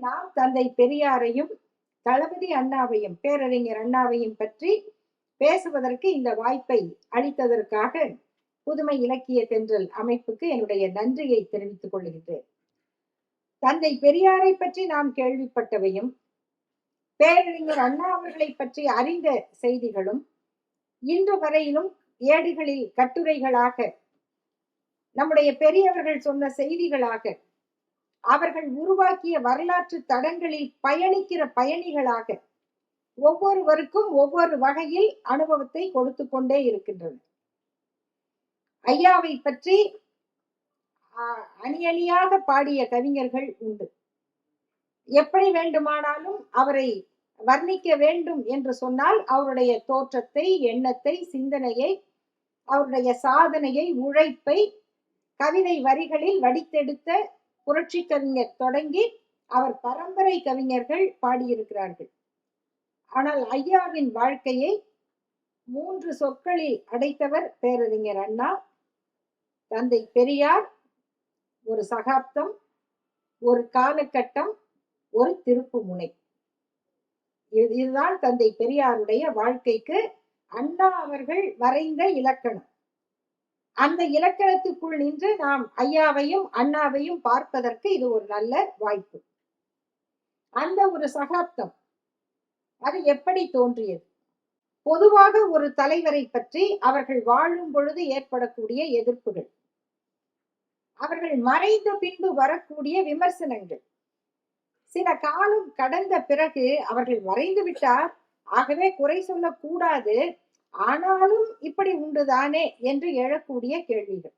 நாம் தந்தை பெரியாரையும் தளபதி அண்ணாவையும் பேரறிஞர் அண்ணாவையும் பற்றி பேசுவதற்கு இந்த வாய்ப்பை அளித்ததற்காக புதுமை இலக்கிய தென்றல் அமைப்புக்கு என்னுடைய நன்றியை தெரிவித்துக் கொள்கின்றேன். தந்தை பெரியாரை பற்றி நாம் கேள்விப்பட்டவையும் பேரறிஞர் அண்ணா அவர்களை பற்றி அறிந்த செய்திகளும் இன்று வரையிலும் ஏடுகளில் கட்டுரைகளாக நம்முடைய பெரியவர்கள் சொன்ன செய்திகளாக அவர்கள் உருவாக்கிய வரலாற்று தடங்களில் பயணிக்கிற பயணிகளாக ஒவ்வொருவருக்கும் ஒவ்வொரு வகையில் அனுபவத்தை கொடுத்து கொண்டே இருக்கின்றன. ஐயாவை பற்றி அணி அணியாக பாடிய கவிஞர்கள் உண்டு. எப்படி வேண்டுமானாலும் அவரை வர்ணிக்க வேண்டும் என்று சொன்னால் அவருடைய தோற்றத்தை, எண்ணத்தை, சிந்தனையை, அவருடைய சாதனையை, உழைப்பை கவிதை வரிகளில் வடித்தெடுத்த புரட்சி கவிஞர் தொடங்கி அவர் பரம்பரை கவிஞர்கள் பாடியிருக்கிறார்கள். ஆனால் ஐயாவின் வாழ்க்கையை 3 சொற்களில் அடைத்தவர் பேரறிஞர் அண்ணா. தந்தை பெரியார் ஒரு சகாப்தம், ஒரு காலகட்டம், ஒரு திருப்பு முனை. இதுதான் தந்தை பெரியாருடைய வாழ்க்கைக்கு அண்ணா அவர்கள் வரைந்த இலக்கணம். அந்த இலக்கணத்துக்குள் நின்று நாம் ஐயாவையும் அண்ணாவையும் பார்ப்பதற்கு இது ஒரு நல்ல வாய்ப்பு. அந்த ஒரு சகாப்தம் அது எப்படி தோன்றியது? பொதுவாக ஒரு தலைவரை பற்றி அவர்கள் வாழும் பொழுது ஏற்படக்கூடிய எதிர்ப்புகள், அவர்கள் மறைந்த பின்பு வரக்கூடிய விமர்சனங்கள், சில காலம் கடந்த பிறகு அவர்கள் மறைந்து விட்டார், ஆகவே குறை சொல்லக்கூடாது, ஆனாலும் இப்படி உண்டுதானே என்று எழக்கூடிய கேள்விகள்,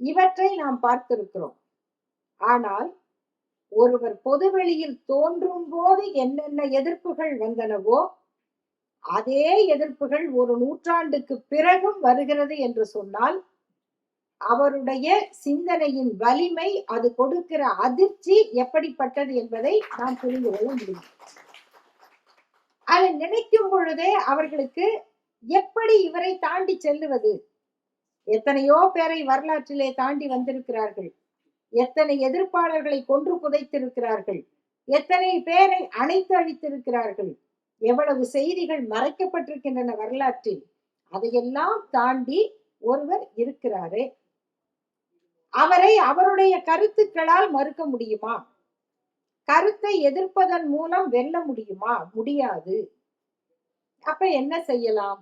இவற்றை நாம் பார்த்திருக்கிறோம். ஆனால் ஒருவர் பொதுவெளியில் தோன்றும் போது என்னென்ன எதிர்ப்புகள் வந்தனவோ அதே எதிர்ப்புகள் ஒரு நூற்றாண்டுக்கு பிறகும் வருகிறது என்று சொன்னால் அவருடைய சிந்தனையின் வலிமை, அது கொடுக்கிற அதிர்ச்சி எப்படிப்பட்டது என்பதை நாம் புரிந்து கொள்ள முடியும். அதை நினைக்கும் பொழுதே அவர்களுக்கு எப்படி இவரை தாண்டி செல்லுவது? எத்தனையோ பேரை வரலாற்றிலே தாண்டி வந்திருக்கிறார்கள், எத்தனை எதிர்ப்பாளர்களை கொன்று புதைத்திருக்கிறார்கள், எத்தனை பேரை அணைத்து அழித்திருக்கிறார்கள், எவ்வளவு செய்திகள் மறைக்கப்பட்டிருக்கின்றன வரலாற்றில். அதையெல்லாம் தாண்டி ஒருவர் இருக்கிறாரே, அவரை அவருடைய கருத்துக்களால் மறுக்க முடியுமா? கருத்தை எதிர்ப்பதன் மூலம் வெல்ல முடியுமா? முடியாது. அப்ப என்ன செய்யலாம்?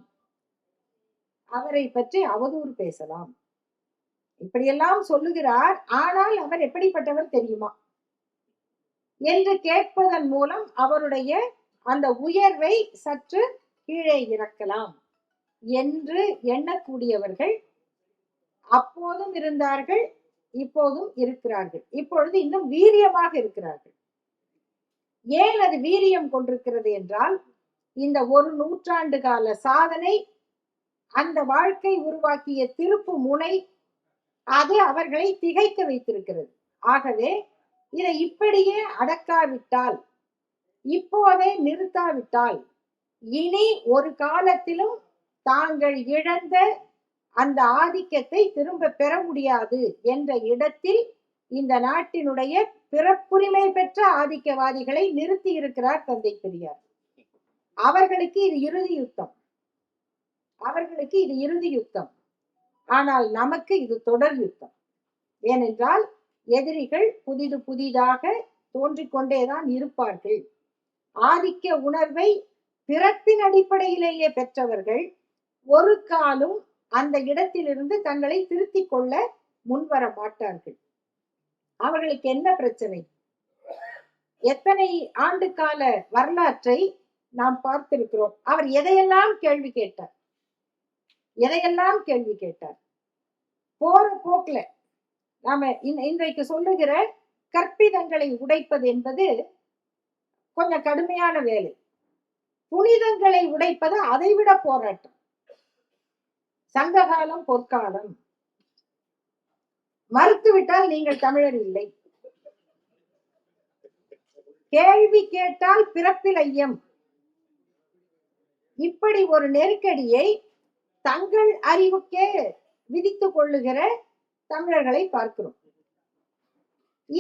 அவரை பற்றி அவதூறு பேசலாம். இப்படியெல்லாம் சொல்லுகிறார், ஆனால் அவர் எப்படிப்பட்டவர் தெரியுமா என்று கேட்பதன் மூலம் அவருடைய அந்த உயர்வை சற்று கீழே இறக்கலாம் என்று எண்ணக்கூடியவர்கள் அப்போதும் இருந்தார்கள், இப்போதும் இருக்கிறார்கள். இப்பொழுது இன்னும் வீரியமாக இருக்கிறார்கள். ஏன் அது வீரியம் கொண்டிருக்கிறது என்றால், இந்த ஒரு நூற்றாண்டு கால சாதனை, அந்த வாழ்க்கை உருவாக்கிய திருப்பு முனை, அது அவர்களை திகைக்க வைத்திருக்கிறது. ஆகவே இதை இப்படியே அடக்காவிட்டால், இப்போதே நிறுத்தாவிட்டால், இனி ஒரு காலத்திலும் தாங்கள் இழந்த அந்த ஆதிக்கத்தை திரும்ப பெற முடியாது என்ற இடத்தில் இந்த நாட்டினுடைய பிறப்புரிமை பெற்ற ஆதிக்கவாதிகளை நிறுத்தி இருக்கிறார் தந்தை பெரியார். அவர்களுக்கு இது இறுதி யுத்தம், அவர்களுக்கு இது இறுதி யுத்தம். ஆனால் நமக்கு இது தொடர் யுத்தம். ஏனென்றால் எதிரிகள் புதிதாக தோன்றிக்கொண்டேதான் இருப்பார்கள். ஆதிக்க உணர்வை பிறப்பின் அடிப்படையிலேயே பெற்றவர்கள் ஒரு காலம் அந்த இடத்திலிருந்து தங்களை திருத்திக் கொள்ள முன்வர மாட்டார்கள். அவர்களுக்கு என்ன பிரச்சனை? எத்தனை ஆண்டு கால வரலாற்றை நாம் பார்த்திருக்கிறோம். அவர் எதையெல்லாம் கேள்வி கேட்டார், எதையெல்லாம் கேள்வி கேட்டார். போற போக்குல நாம இன்றைக்கு சொல்லுகிற கற்பிதங்களை உடைப்பது என்பது கொஞ்சம் கடுமையான வேலை. புனிதங்களை உடைப்பது அதைவிட போராட்டம். சங்ககாலம், பொற்காலம். மறுத்துவிட்டால் நீங்கள் தமிழர் இல்லை, கேள்வி கேட்டால் பிறப்பில் ஐயம். இப்படி ஒரு நெருக்கடியை தங்கள் அறிவுக்கே விதித்துக் கொள்ளுகிற தமிழர்களை பார்க்கிறோம்.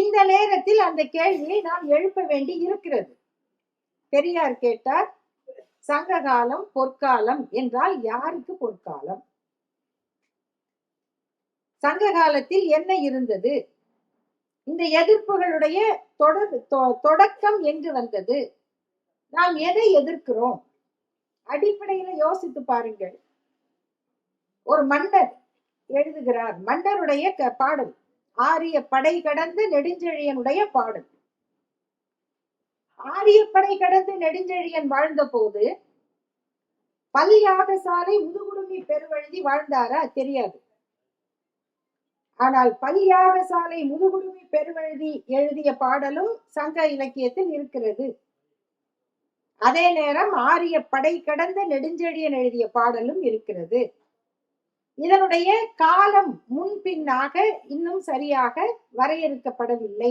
இந்த நேரத்தில் அந்த கேள்வியை நாம் எழுப்ப வேண்டி இருக்கிறது. பெரியார் கேட்டார், சங்க காலம் பொற்காலம் என்றால் யாருக்கு பொற்காலம்? சங்க காலத்தில் என்ன இருந்தது? இந்த எதிர்ப்புகளுடைய தொடக்கம் என்று வந்தது. நாம் எதை எதிர்க்கிறோம்? அடிப்படையில யோசித்து பாருங்கள். ஒரு மன்னர் எழுதுகிறார், மன்னருடைய பாடல், ஆரிய படை கடந்து நெடுஞ்செழியனுடைய பாடல். ஆரிய படை கடந்து நெடுஞ்செழியன் வாழ்ந்த போது பல் யாகசாலை முதுகுடுமி பெருவழுதி வாழ்ந்தாரா? தெரியாது. ஆனால் பல் யாகசாலை முதுகுடுமி பெருவழுதி எழுதிய பாடலும் சங்க இலக்கியத்தில் இருக்கிறது. அதே நேரம் ஆரிய படை கடந்த நெடுஞ்செழியன் எழுதிய பாடலும் இருக்கிறது. இதனுடைய காலம் முன்பின்னாக இன்னும் சரியாக வரையறுக்கப்படவில்லை.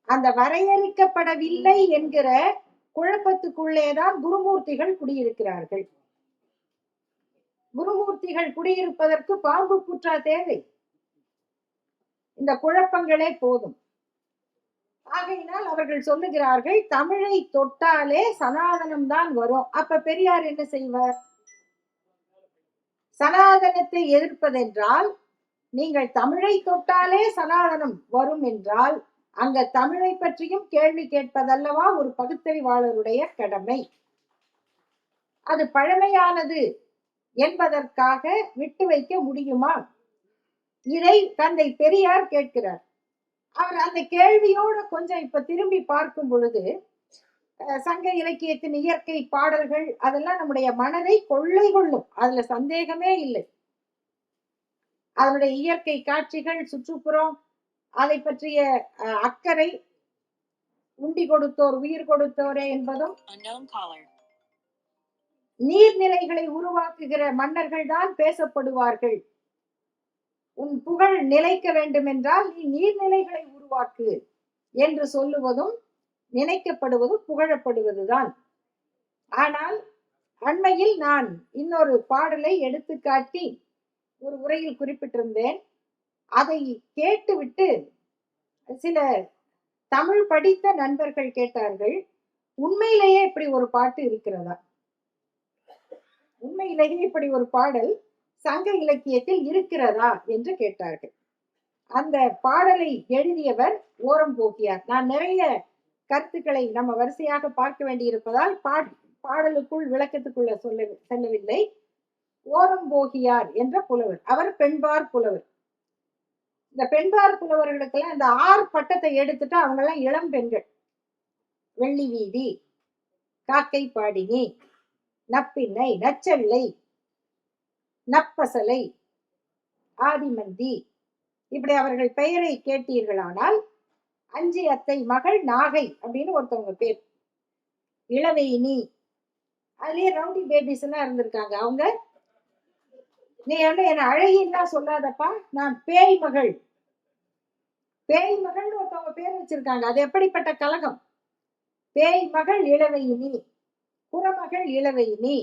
அந்த வரையறுக்கப்படவில்லை என்கிற குழப்பத்துக்குள்ளேதான் குருமூர்த்திகள் குடியிருக்கிறார்கள். குருமூர்த்திகள் குடியிருப்பதற்கு பாம்பு புற்றா தேவை? இந்த குழப்பங்களே போதும். ஆகையினால் அவர்கள் சொல்லுகிறார்கள், தமிழை தொட்டாலே சனாதனம் தான் வரும். அப்ப பெரியார் என்ன செய்வார்? சனாதனத்தை எதிர்ப்பதென்றால், நீங்கள் தமிழை தொட்டாலே சனாதனம் வரும் என்றால் அங்க தமிழை பற்றியும் கேள்வி கேட்பதல்லவா ஒரு பகுத்தறிவாளருடைய கடமை. அது பழமையானது என்பதற்காக விட்டு வைக்க முடியுமா? இதை தந்தை பெரியார் கேட்கிறார். அவர் அந்த கேள்வியோட கொஞ்சம் இப்ப திரும்பி பார்க்கும் பொழுது, சங்க இலக்கியத்தின் இயற்கை பாடல்கள் அதெல்லாம் நம்முடைய மனதை கொள்ளை கொள்ளும், அதுல சந்தேகமே இல்லை. அதனுடைய இயற்கை காட்சிகள், சுற்றுப்புறம், அதை பற்றிய அக்கறை, உண்டி கொடுத்தோர் உயிர் கொடுத்தோரே என்பதும், நீர்நிலைகளை உருவாக்குகிற மன்னர்கள் தான் பேசப்படுவார்கள். உன் புகழ் நிலைக்க வேண்டும் என்றால் நீ நீர்நிலைகளை உருவாக்கு என்று சொல்லுவதும் நினைக்கப்படுவதும் புகழப்படுவதுதான். ஆனால் அண்மையில் நான் இன்னொரு பாடலை எடுத்துக்காட்டி ஒரு உரையில் குறிப்பிட்டிருந்தேன். அதை கேட்டுவிட்டு சில தமிழ் படித்த நண்பர்கள் கேட்டார்கள், உண்மையிலேயே இப்படி ஒரு பாட்டு இருக்கிறதா? உண்மையிலேயே இப்படி ஒரு பாடல் சங்க இலக்கியத்தில் இருக்கிறதா என்று கேட்டார்கள். அந்த பாடலை எழுதியவர் ஓரம்போகியார். நான் நிறைய கருத்துக்களை நம்ம வரிசையாக பார்க்க வேண்டியிருப்பதால் பாடலுக்குள் விளக்கத்துக்குள்ள செல்லவில்லை. ஓரம்போகியார் என்ற புலவர், அவர் பெண்பார் புலவர். இந்த பெண்பார் புலவர்களுக்கெல்லாம் இந்த ஆர் பட்டத்தை எடுத்துட்டு அவங்க எல்லாம் இளம் பெண்கள். வெள்ளி வீதி, காக்கை பாடினி, நப்பின்னை, நச்சல்லை, நப்பசலை, ஆதிமந்தி, இப்படி அவர்கள் பெயரை கேட்டீர்களானால், அஞ்சி அத்தை மகள் நாகை அப்படின்னு ஒருத்தவங்க பேர், இளவேயினி, அதுலயே ரவுடி பேபிஸ் எல்லாம் இருந்திருக்காங்க. அவங்க, நீ வந்து என்ன அழகின்லாம் சொல்லாதப்பா, நான் பேய் மகள், பேய் மகள்னு ஒருத்தவங்க பேர் வச்சிருக்காங்க. அது எப்படிப்பட்ட கலகம்! பேய் மகள் இளவையினி, குறமகள் இளவையினி,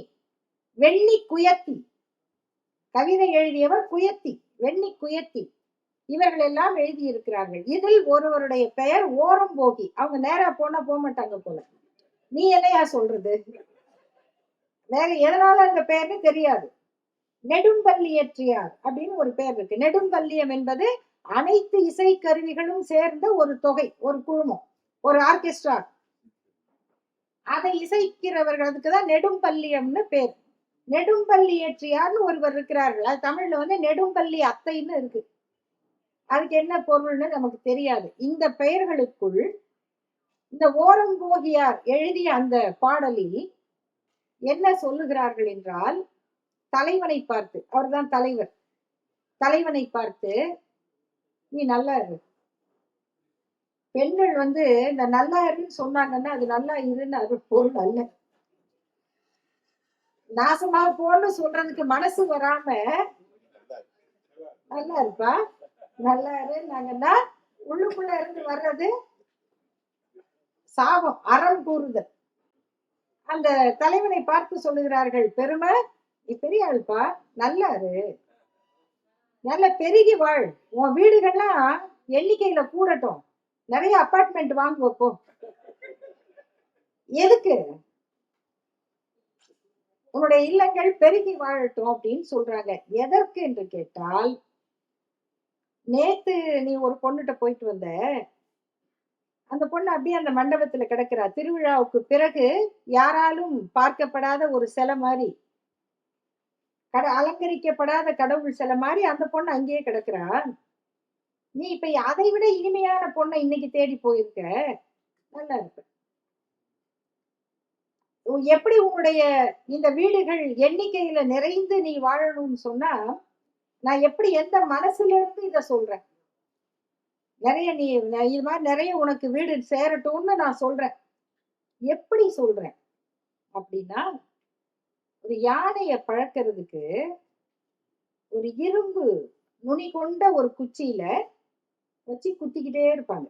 வெண்ணி குயத்தி, கவிதை எழுதியவர் குயத்தி, வெண்ணி குயத்தி, இவர்கள் எல்லாம் எழுதியிருக்கிறார்கள். இதில் ஒருவருடைய பெயர் ஓரம்போகி. அவங்க நேரா போனா போக மாட்டாங்க போல. நீ என்னையா சொல்றது? வேற எதனால அந்த பெயர்னு தெரியாது. நெடும்பல்லியற்றியார் அப்படின்னு ஒரு பெயர் இருக்கு. நெடும்பல்லியம் என்பது அனைத்து இசை கருவிகளும் சேர்ந்த ஒரு தொகை, ஒரு குழுமம், ஒரு ஆர்கெஸ்ட்ரா. அதை இசைக்கிறவர்களுக்கு தான் நெடும்பல்லியம்னு பேர். நெடும்பல்லியற்றியார்னு ஒருவர் இருக்கிறார்கள். அது தமிழ்ல வந்து நெடும்பல்லி அத்தைன்னு இருக்கு. அதுக்கு என்ன பொருள்னு நமக்கு தெரியாது. இந்த பெயர்களுக்குள் இந்த ஓரம்போகியார் எழுதிய அந்த பாடலில் என்ன சொல்லுகிறார்கள் என்றால், தலைவனை பார்த்து, அவர்தான் தலைவர், தலைவனை பார்த்து, நீ நல்லா இரு. பெண்கள் வந்து இந்த நல்லா இருன்னு சொன்னாங்கன்னா அது நல்லா இருன்னு அது பொருள் அல்ல. நாசமா போன்னு சொல்றதுக்கு மனசு வராம, நல்லா இருப்பா, நல்லா இருந்தாங்கன்னா உள்ளுக்குள்ள இருந்து வர்றது சாபம், அறம் கூறுதல். அந்த தலைவனை பார்த்து சொல்லுகிறார்கள், பெருமை, நீ பெரிய ஆள்பா, நல்லா இரு, நல்ல பெருகி வாழ், உன் வீடுகள்லாம் எண்ணிக்கையில கூடட்டும், நிறைய அபார்ட்மெண்ட் வாங்க வைப்போம். எதுக்கு? உன்னுடைய இல்லங்கள் பெருகி வாழட்டும் அப்படின்னு சொல்றாங்க. எதற்கு என்று கேட்டால், நேத்து நீ ஒரு பொண்ணுகிட்ட போயிட்டு வந்த, அந்த பொண்ணு அப்படியே அந்த மண்டபத்துல கிடக்குறா. திருவிழாவுக்கு பிறகு யாராலும் பார்க்கப்படாத ஒரு சிலை மாதிரி, அலங்கரிக்கப்படாத கடவுள் சிலை மாதிரி அந்த பொண்ணு அங்கேயே கிடக்குறா. நீ இப்ப அதை விட இனிமையான பொண்ணை இன்னைக்கு தேடி போயிருக்க. நல்லா இருக்கு. எப்படி உன்னுடைய இந்த வீடுகள் எண்ணிக்கையில நிறைந்து நீ வாழணும்னு சொன்னா, நான் எப்படி எந்த மனசுல இருந்து இத சொல்றேன். நிறைய நீ இது மாதிரி நிறைய உனக்கு வீடு சேரட்டும்னு நான் சொல்றேன். எப்படி சொல்றேன் அப்படின்னா, ஒரு யானைய பழக்கிறதுக்கு ஒரு இரும்பு நுனி கொண்ட ஒரு குச்சியில வச்சு குத்திக்கிட்டே இருப்பாங்க.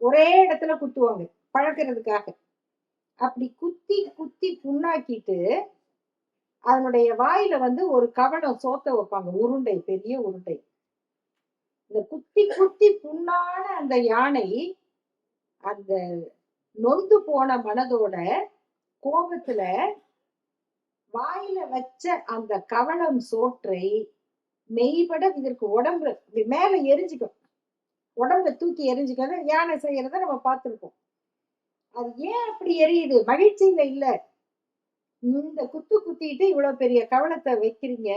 ஒரே இடத்துல குத்துவாங்க பழக்கிறதுக்காக. அப்படி குத்தி குத்தி புண்ணாக்கிட்டு அதனுடைய வாயில வந்து ஒரு கவளம் சோத்த வைப்பாங்க. உருண்டை, பெரிய உருண்டை. இந்த குத்தி குத்தி புண்ணான அந்த யானை அந்த நொந்து போன மனதோட கோபத்துல வாயில வச்ச அந்த கவளம் சோற்றை மெய்பட இதற்கு உடம்பு மேல எரிஞ்சுக்கும். உடம்புல தூக்கி எரிஞ்சுக்கிறது யானை செய்யறத நம்ம பார்த்திருக்கோம். அது ஏன் அப்படி எரியுது? மகிழ்ச்சியில இல்ல. இந்த குத்து குத்திட்டு இவ்வளவு பெரிய கவளத்தை வைக்கிறீங்க,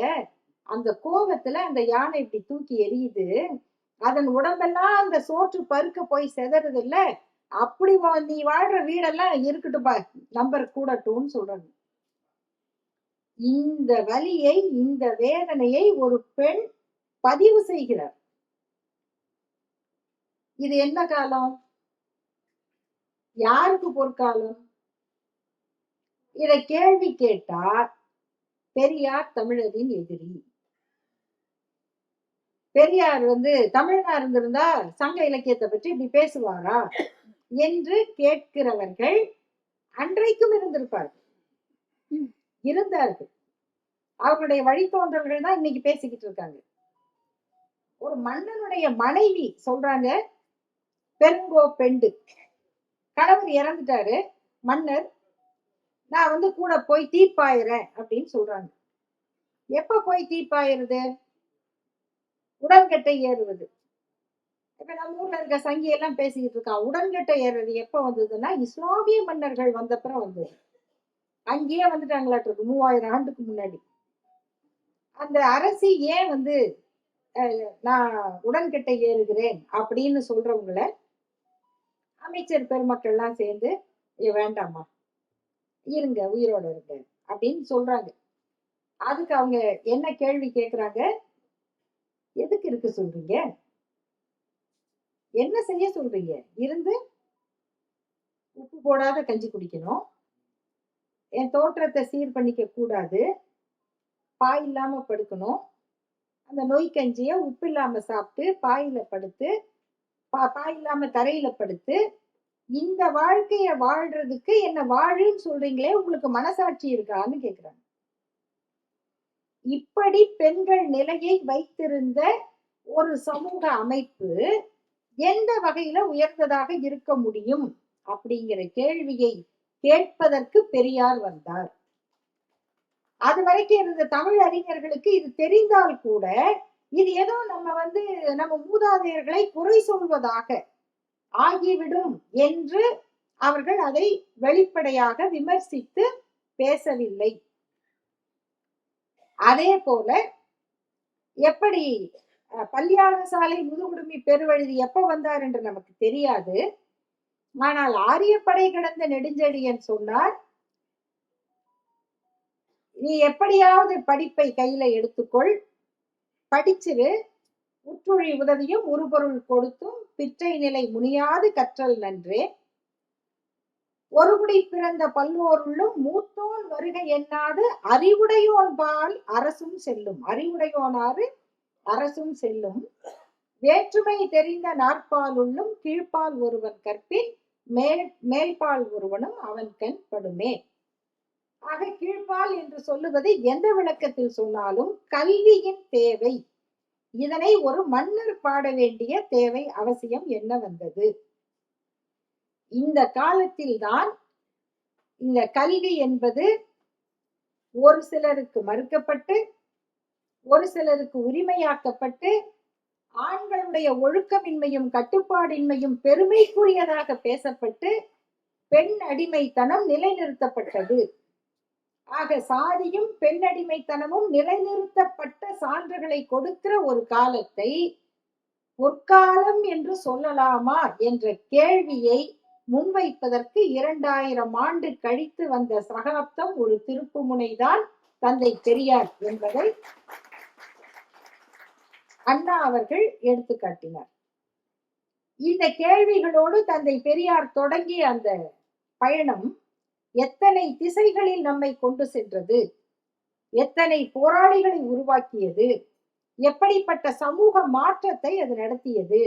அந்த கோபத்துல அந்த யானை இப்படி தூக்கி எரியுது. அதன் உடம்பெல்லாம் அந்த சோற்று பருக்க போய் செதறது இல்ல. அப்படி நீ வாழ்ற வீடெல்லாம் இருக்கட்டும் பா, நம்பர் கூடட்டும்னு சொல்றாங்க. இந்த வலியை, இந்த வேதனையை ஒரு பெண் பதிவு செய்கிறார். இது என்ன காலம்? யாருக்கு பொற்காலம்? இதை கேள்வி கேட்டா பெரியார் தமிழரின் எதிரி. பெரியார் வந்து தமிழனா இருந்திருந்தா சங்க இலக்கியத்தை பற்றி இப்படி பேசுவாரா என்று கேட்கிறவர்கள் அன்றைக்கும் இருந்திருப்பார்கள், இருந்தார்கள். அவர்களுடைய வழித்தோன்றல்கள் தான் இன்னைக்கு பேசிக்கிட்டு இருக்காங்க. ஒரு மன்னனுடைய மனைவி சொல்றாங்க, பெருங்கோ பெண்டு, கணவர் இறந்துட்டாரு, மன்னர் நான் வந்து கூட போய் தீப்பாயிறேன் அப்படின்னு சொல்றாங்க. எப்ப போய் தீப்பாயிருது? உடன்கட்டை ஏறுவது. இப்ப நம்ம ஊர்ல இருக்க சங்கி எல்லாம் பேசிக்கிட்டு இருக்கான். உடன்கட்டை ஏறுறது எப்ப வந்ததுன்னா இஸ்லாமிய மன்னர்கள் வந்தப்புறம் வந்தது. அங்கேயே வந்துட்டாங்களாட்டு இருக்கு 3000 ஆண்டுக்கு முன்னாடி. அந்த அரசி ஏன் வந்து நான் உடன்கட்டை ஏறுகிறேன் அப்படின்னு சொல்றவங்கள அமைச்சர் பெருமக்கள்லாம் சேர்ந்து வேண்டாமா, இருங்க, உயிரோட இருங்க அப்படின்னு சொல்றாங்க. அதுக்கு அவங்க என்ன கேள்வி கேட்கிறாங்க? எதுக்கு இருக்க சொல்றீங்க? என்ன செய்ய சொல்றீங்க? இருந்து உப்பு போடாத கஞ்சி குடிக்கணும், என் தோற்றத்தை சீர் பண்ணிக்க கூடாது, பாய் இல்லாம படுக்கணும், அந்த நொய் கஞ்சிய உப்பு இல்லாம சாப்பிட்டு பாயில படுத்து, பாய் இல்லாம தரையில படுத்து, இந்த வாழ்க்கைய வாழ்றதுக்கு என்ன வாழுன்னு சொல்றீங்களே, உங்களுக்கு மனசாட்சி இருக்கான்னு கேக்குறாங்க. இப்படி பெண்கள் நிலையை வைத்திருந்த ஒரு சமூக அமைப்பு எந்த வகையில உயர்ந்ததாக இருக்க முடியும் அப்படிங்கிற கேள்வியை கேட்பதற்கு பெரியார் வந்தார். அது வரைக்கும் இருந்த தமிழ் அறிஞர்களுக்கு இது தெரிந்தால் கூட இது ஏதோ நம்ம வந்து நம்ம மூதாதையர்களை குறை சொல்வதாக ஆகிவிடும் என்று அவர்கள் அதை வெளிப்படையாக விமர்சித்து பேசவில்லை. அதே போல எப்படி பல்யாண சாலை முதுகுடுமி பெருவழுதி எப்ப வந்தார் என்று நமக்கு தெரியாது. ஆனால் ஆரியப்படை கிடந்த நெடுஞ்செழியன் சொன்னார், நீ எப்படியாவது படிப்பை கையில எடுத்துக்கொள், படிச்சிரு, உற்றுழி உதவியும் உருபொருள் கொடுத்தும் பிற்றை நிலை முனியாது கற்றல் நன்றே, ஒருகுடி பிறந்த பல்லோருள்ளும் மூத்தோன் வருகை எண்ணாது அறிவுடையோன் பால் அரசும் செல்லும். அறிவுடையோனாறு அரசும் செல்லும். வேற்றுமை தெரிந்த நாற்பாலுள்ளும் கீழ்ப்பால் ஒருவன் கற்பின் மேல்பால் ஒருவனும் அவன் கண் படுமே. ஆக கீழ்ப்பால் என்று சொல்லுவது எந்த விளக்கத்தில் சொன்னாலும் கல்வியின் தேவை இதனை ஒரு மன்னர் பாட வேண்டிய தேவை அவசியம் என்ன வந்தது? இந்த காலத்தில்தான் இந்த கல்வி என்பது ஒரு சிலருக்கு மறுக்கப்பட்டு, ஒரு சிலருக்கு உரிமையாக்கப்பட்டு, ஆண்களுடைய ஒழுக்கமின்மையும் கட்டுப்பாடின்மையும் பெருமைக்குரியதாக பேசப்பட்டு, பெண் அடிமைத்தனம் நிலைநிறுத்தப்பட்டது. ஆக சாதியும் பெண் அடிமைத்தனமும் நிலைநிறுத்தப்பட்ட சான்றுகளை கொடுக்கிற ஒரு காலத்தை பொற்காலம் என்று சொல்லலாமா என்ற கேள்வியை முன்வைப்பதற்கு 2000 ஆண்டு கழித்து வந்த சகாப்தம் ஒரு திருப்பு முனைதான் தந்தை பெரியார் என்பதை அண்ணா அவர்கள் எடுத்து காட்டினார். இந்த கேள்விகளோடு தந்தை பெரியார் தொடங்கிய அந்த பயணம் எத்தனை திசைகளில் நம்மை கொண்டு சென்றது, எத்தனை போராளிகளை உருவாக்கியது, எப்படிப்பட்ட சமூக மாற்றத்தை அது நடத்தியது,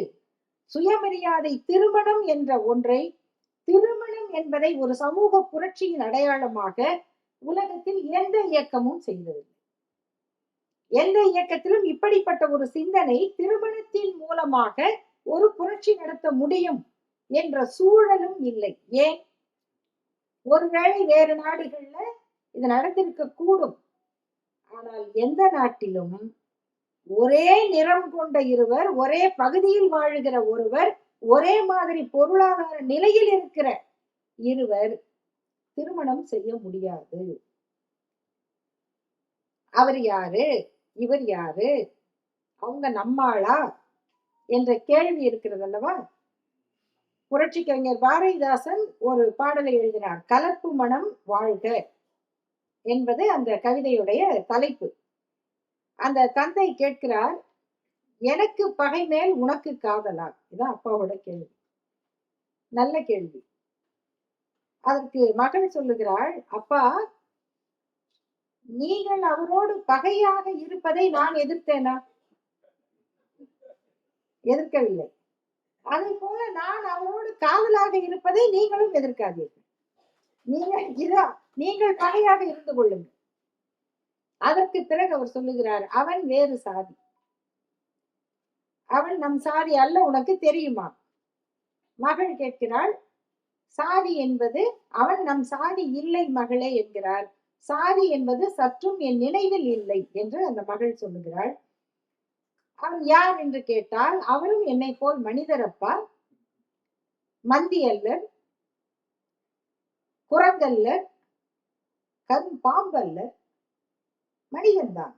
சுயமரியாதை திருமணம் என்ற ஒன்றை, திருமணம் என்பதை ஒரு சமூக புரட்சியின் அடையாளமாக உலகத்தில் எந்த இயக்கமும் செய்தது. எந்த இயக்கத்திலும் இப்படிப்பட்ட ஒரு சிந்தனை திருமணத்தின் மூலமாக ஒரு புரட்சி நடத்த முடியும் என்ற சூழலும் இல்லை. ஏன்? ஒருவேளை வேறு நாடுகள்ல இது நடந்திருக்க கூடும். ஆனால் எந்த நாட்டிலும் ஒரே நிறம் கொண்ட இருவர், ஒரே பகுதியில் வாழுகிற ஒருவர், ஒரே மாதிரி பொருளாதார நிலையில் இருக்கிற இருவர் திருமணம் செய்ய முடியாது. அவர் யாரு, இவர் யாரு, அவங்க நம்மாளா என்ற கேள்வி இருக்கிறது அல்லவா? புரட்சி கவிஞர் பாரதிதாசன் ஒரு பாடலை எழுதினார், கலப்பு மனம் வாழ்க என்பது அந்த கவிதையுடைய தலைப்பு. அந்த தந்தை கேட்கிறார், எனக்கு பகை மேல் உனக்கு காதலா? இதான் அப்பாவோட கேள்வி. நல்ல கேள்வி. அதற்கு மகள் சொல்லுகிறாள், அப்பா, நீங்கள் அவரோடு பகையாக இருப்பதை நான் எதிர்த்தேனா? எதிர்க்கவில்லை. அதை போல நான் அவரோடு காதலாக இருப்பதை நீங்களும் எதிர்க்காதீர்கள். நீங்கள் பகையாக இருந்து கொள்ளுங்கள். அதற்கு பிறகு அவர் சொல்லுகிறார், அவன் வேறு சாதி, அவன் நம் சாதி அல்ல, உனக்கு தெரியுமா? மகள் கேட்கிறாள், சாதி என்பது, அவன் நம் சாதி இல்லை மகளே என்கிறார். சாதி என்பது சற்றும் என் நினைவில் இல்லை என்று அந்த மகள் சொல்லுகிறாள். அவன் யார் என்று கேட்டால், அவரும் என்னை போல் மனிதரப்பா, மந்தி அல்லர், குரங்கல்லர், பாம்பல்லர், மனிதன்தான்.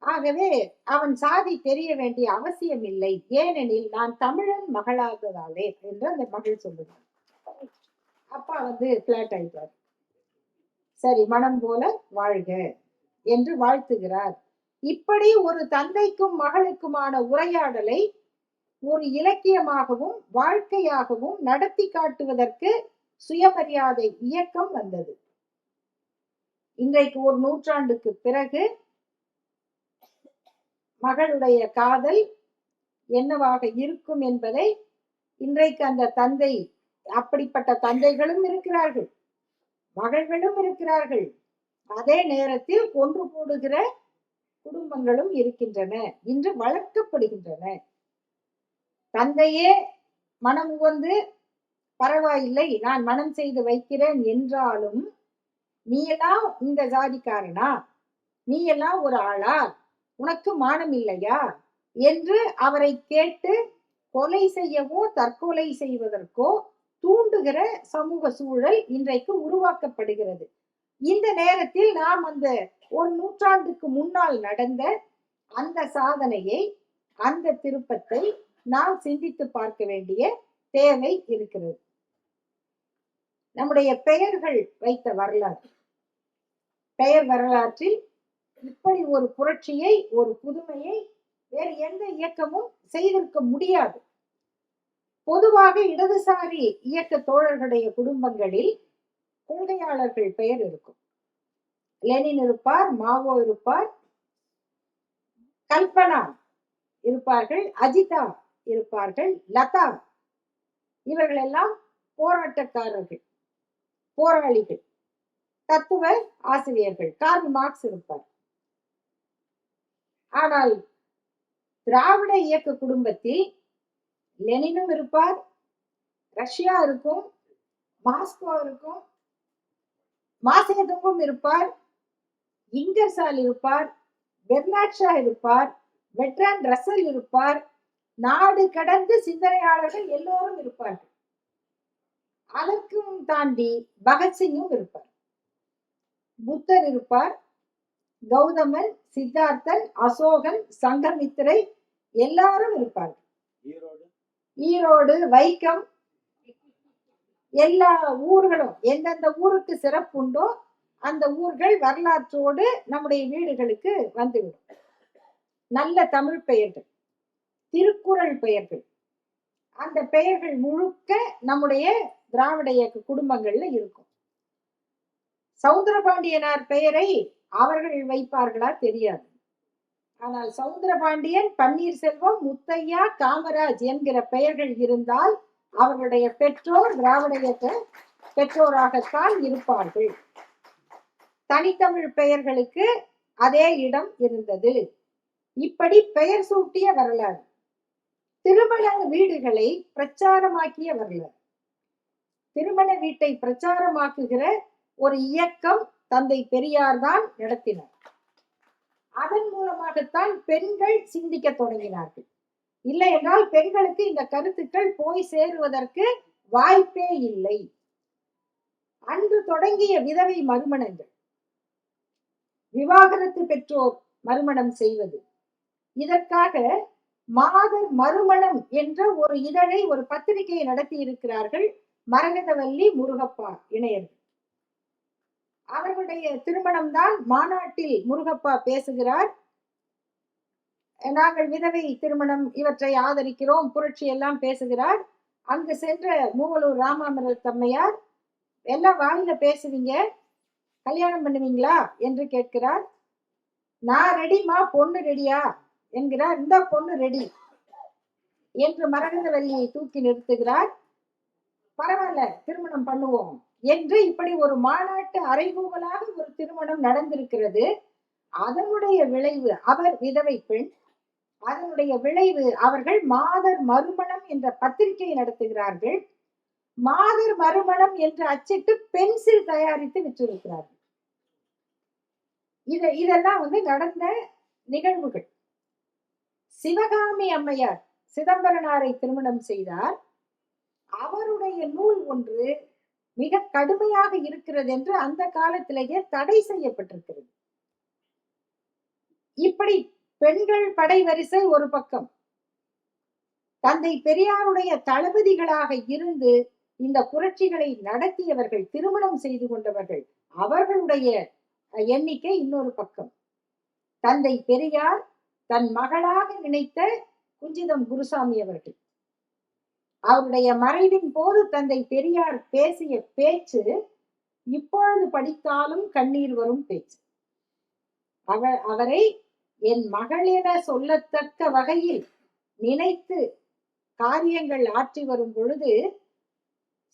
ஆகவே அவன் சாதி தெரிய வேண்டிய அவசியம் இல்லை, ஏனெனில் நான் தமிழன் மகளாததாலே என்று அந்த மகள் சொல்லுகிறார். அப்பா பிளாட் ஆயிட்டார். சரி, மனம் போல வாழ்க என்று வாழ்த்துகிறார். இப்படி ஒரு தந்தைக்கும் மகளுக்குமான உரையாடலை ஒரு இலக்கியமாகவும் வாழ்க்கையாகவும் நடத்தி காட்டுவதற்கு சுயமரியாதை இயக்கம் வந்தது. இன்றைக்கு ஒரு நூற்றாண்டுக்கு பிறகு மகளுடைய காதல் என்னவாக இருக்கும் என்பதை இன்றைக்கு அந்த தந்தை, அப்படிப்பட்ட தந்தைகளும் இருக்கிறார்கள், மகள்களும் இருக்கிறார்கள், அதே நேரத்தில் கொன்று போடுகிற குடும்பங்களும் இருக்கின்றன, இன்று வளர்க்கப்படுகின்றன. தந்தையே மனம் உவந்து பரவாயில்லை நான் மனம் செய்து வைக்கிறேன் என்றாலும், நீ எல்லாம் இந்த ஜாதிக்காரனா, நீ எல்லாம் ஒரு ஆளா, உனக்கு மானம் இல்லையா என்று அவரை கேட்டு கொலை செய்யவோ தற்கொலை செய்வதற்கோ தூண்டுகிற சமூக சூழல் இன்றைக்கு உருவாக்கப்படுகிறது. இந்த நேரத்தில் நாம் அந்த ஒரு நூற்றாண்டுக்கு முன்னால் நடந்த அந்த சாதனையை, அந்த திருப்பத்தை நாம் சிந்தித்து பார்க்க வேண்டிய தேவை இருக்கிறது. நம்முடைய பெயர்கள் வைத்த வரலாறு, பெயர் வரலாற்றில் இப்படி ஒரு புரட்சியை, ஒரு புதுமையை வேறு எந்த இயக்கமும் செய்திருக்க முடியாது. பொதுவாக இடதுசாரி இயக்க தோழர்களுடைய குடும்பங்களில் கொள்கையாளர்கள் பெயர் இருக்கும். லெனின் இருப்பார், மாவோ இருப்பார், கல்பனா இருப்பார்கள், அஜிதா இருப்பார்கள், லதா, இவர்கள் எல்லாம் போராட்டக்காரர்கள், போராளிகள், தத்துவ ஆசிரியர்கள். கார்ல் மார்க்ஸ் இருப்பார். ஆனால் திராவிட இயக்க குடும்பத்தில் லெனினும் இருப்பார், ரஷ்யா இருக்கும், மாஸ்கோ இருக்கும், மாசேதுங்கும் இருப்பார், இங்கர்சால் இருப்பார், பெர்னாட் ஷா இருப்பார், பெர்ட்ராண்ட் ரசல் இருப்பார், நாடு கடந்து சிந்தனையாளர்கள் எல்லோரும் இருப்பார்கள். அதற்கும் தாண்டி பகத்சிங்கும் இருப்பார், புத்தர் இருப்பார், கௌதமன், சித்தார்த்தன், அசோகன், சங்கமித்திரை எல்லாரும் இருப்பார்கள். ஈரோடு, வைக்கம், எல்லா ஊர்களும் எந்தெந்த ஊருக்கு சிறப்பு உண்டோ அந்த ஊர்கள் வரலாற்றோடு நம்முடைய வீடுகளுக்கு வந்துவிடும். நல்ல தமிழ் பெயர்கள், திருக்குறள் பெயர்கள், அந்த பெயர்கள் முழுக்க நம்முடைய திராவிட இயக்க குடும்பங்கள்ல இருக்கும். சௌந்தரபாண்டியனார் பெயரை அவர்கள் வைப்பார்களா தெரியாது. ஆனால் சௌந்தரபாண்டியன், பன்னீர்செல்வம், முத்தையா, காமராஜ் என்கிற பெயர்கள் இருந்தால் அவர்களுடைய பெற்றோர் திராவிட இயக்க பெற்றோராகத்தான் இருப்பார்கள். தனித்தமிழ் பெயர்களுக்கு அதே இடம் இருந்தது. இப்படி பெயர் சூட்டிய வரலாறு, திருமண வீடுகளை பிரச்சாரமாக்கிய வரலாறு, திருமண வீட்டை பிரச்சாரமாக்குகிற ஒரு இயக்கம் தந்தை பெரியார் தான் நடத்தினார். அதன் மூலமாகத்தான் பெண்கள் சிந்திக்க தொடங்கினார்கள். இல்லை என்றால் பெண்களுக்கு இந்த கருத்துக்கள் போய் சேருவதற்கு வாய்ப்பே இல்லை. அன்று தொடங்கிய விதவை மறுமணங்கள், விவாகரத்து பெற்றோர் மறுமணம் செய்வது, இதற்காக மாதர் மறுமணம் என்ற ஒரு இதழை, ஒரு பத்திரிகையை நடத்தி இருக்கிறார்கள் மரகதவல்லி, முருகப்பா இணையர்கள். அவர்களுடைய திருமணம் தான் மாநாட்டில் முருகப்பா பேசுகிறார். நாங்கள் விதவை திருமணம் இவற்றை ஆதரிக்கிறோம், புரட்சி எல்லாம் பேசுகிறார். அங்கு சென்ற மூவலூர் ராமாமிர்த தம்மையார், எல்லாம் வாயில பேசுவீங்க, கல்யாணம் பண்ணுவீங்களா என்று கேட்கிறார். நான் ரெடிமா, பொண்ணு ரெடியா என்கிறார். இந்த பொண்ணு ரெடி என்று மரகதவல்லியை தூக்கி நிறுத்துகிறார். பரவாயில்ல, திருமணம் பண்ணுவோம் என்று இப்படி ஒரு மாநாட்டு அறைகூவலாக ஒரு திருமணம் நடந்திருக்கிறது. அதனுடைய விளைவு அவர் விதவை பெண், அதனுடைய விளைவு அவர்கள் மாதர் மறுமணம் என்ற பத்திரிகை நடத்துகிறார்கள். மாதர் மறுமணம் என்று அச்சிட்டு பென்சில் தயாரித்து விற்றிருக்கிறார்கள். இதெல்லாம் நடந்த நிகழ்வுகள். சிவகாமி அம்மையார் சிதம்பரனாரை திருமணம் செய்தார். அவருடைய நூல் ஒன்று மிக கடுமையாக இருக்கிறது என்று அந்த காலத்திலேயே தடை செய்யப்பட்டிருக்கிறது. இப்படி பெண்கள் படை வரிசை ஒரு பக்கம், தந்தை பெரியாருடைய தளபதிகளாக இருந்து இந்த புரட்சிகளை நடத்தியவர்கள், திருமணம் செய்து கொண்டவர்கள், அவர்களுடைய எண்ணிக்கை இன்னொரு பக்கம். தந்தை பெரியார் தன் மகளாக நினைத்த குஞ்சிதம் குருசாமி அவர்கள், அவருடைய மறைவின் போது தந்தை பெரியார் பேசிய பேச்சு இப்பொழுது படித்தாலும் கண்ணீர் வரும் பேச்சு. அவரை என் மகள் என சொல்லத்தக்க வகையில் நினைத்து காரியங்கள் ஆற்றி வரும் பொழுது,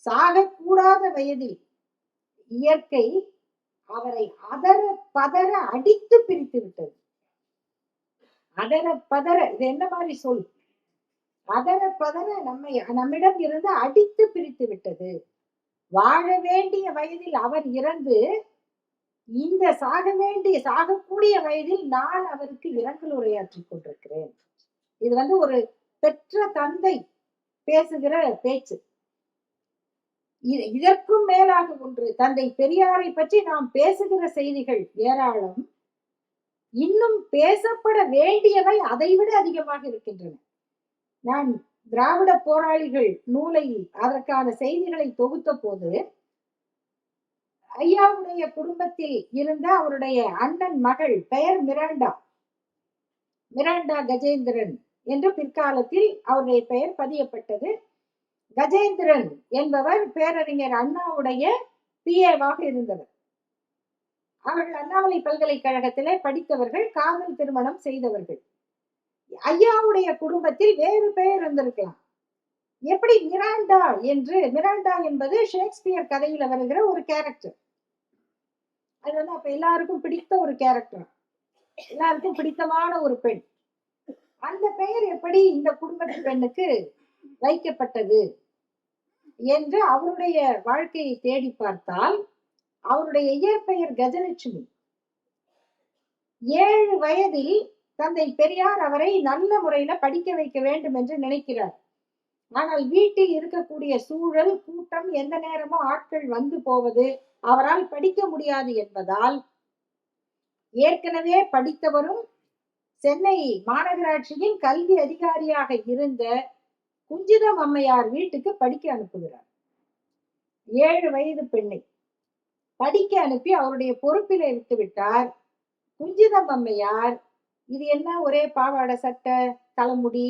சாகக்கூடாத வயதில் இயற்கை அவரை அதர பதற அடித்து பிரித்து விட்டது. அதர பதற, இது என்ன மாதிரி சொல்? அதர பதற நம்மிடம் இருந்து அடித்து பிரித்து விட்டது. வாழ வேண்டிய வயதில் அவர் இறந்து, இந்த சாகக்கூடிய வயதில் நான் அவருக்கு இரங்கல் உரையாற்றிக் கொண்டிருக்கிறேன். இது ஒரு பெற்ற தந்தை பேசுகிற பேச்சு. இதற்கும் மேலாக ஒன்று, தந்தை பெரியாரை பற்றி நாம் பேசுகிற செய்திகள் ஏராளம். இன்னும் பேசப்பட வேண்டியவை அதைவிட அதிகமாக இருக்கின்றன. நான் திராவிட போராளிகள் நூலை, அதற்கான செய்திகளை தொகுத்த போது, ஐயாவுடைய குடும்பத்தில் இருந்த அவருடைய அண்ணன் மகள் பெயர் மிராண்டா கஜேந்திரன் என்று பிற்காலத்தில் அவருடைய பெயர் பதியப்பட்டது. கஜேந்திரன் என்பவர் பேரறிஞர் அண்ணாவுடைய பிஏவாக இருந்தவர். அவர்கள் அண்ணாமலை பல்கலைக்கழகத்திலே படித்தவர்கள், காதல் திருமணம் செய்தவர்கள். ஐயாவுடைய குடும்பத்தில் வேறு பெயர் இருந்திருக்கலாம். எப்படி மிராண்டா என்று? மிராண்டா என்பது ஷேக்ஸ்பியர் கதையில வருகிற ஒரு கேரக்டர். அது அப்ப எல்லாருக்கும் பிடித்த ஒரு கேரக்டர், எல்லாருக்கும் பிடித்தமான ஒரு பெண். அந்த பெயர் எப்படி இந்த குடும்பத்து பெண்ணுக்கு வைக்கப்பட்டது என்று அவருடைய வாழ்க்கையை தேடி பார்த்தால் அவருடைய இயற்பெயர் கஜலட்சுமி. 7 வயதில் தந்தை பெரியார் அவரை நல்ல முறையில படிக்க வைக்க வேண்டும் என்று நினைக்கிறார். ஆனால் வீட்டில் இருக்கக்கூடிய சூழல், கூட்டம், எந்த நேரமும் ஆட்கள் வந்து போவது, அவரால் படிக்க முடியாது என்பதால் ஏற்கனவே படித்தவரும் சென்னை மாநகராட்சியின் கல்வி அதிகாரியாக இருந்த குஞ்சிதம் அம்மையார் வீட்டுக்கு படிக்க அனுப்புகிறார். 7 வயது பெண்ணை படிக்க அனுப்பி அவருடைய பொறுப்பிலே விட்டு விட்டார். குஞ்சிதம் அம்மையார் இது என்ன ஒரே பாவாடை சட்டை, தலைமுடி,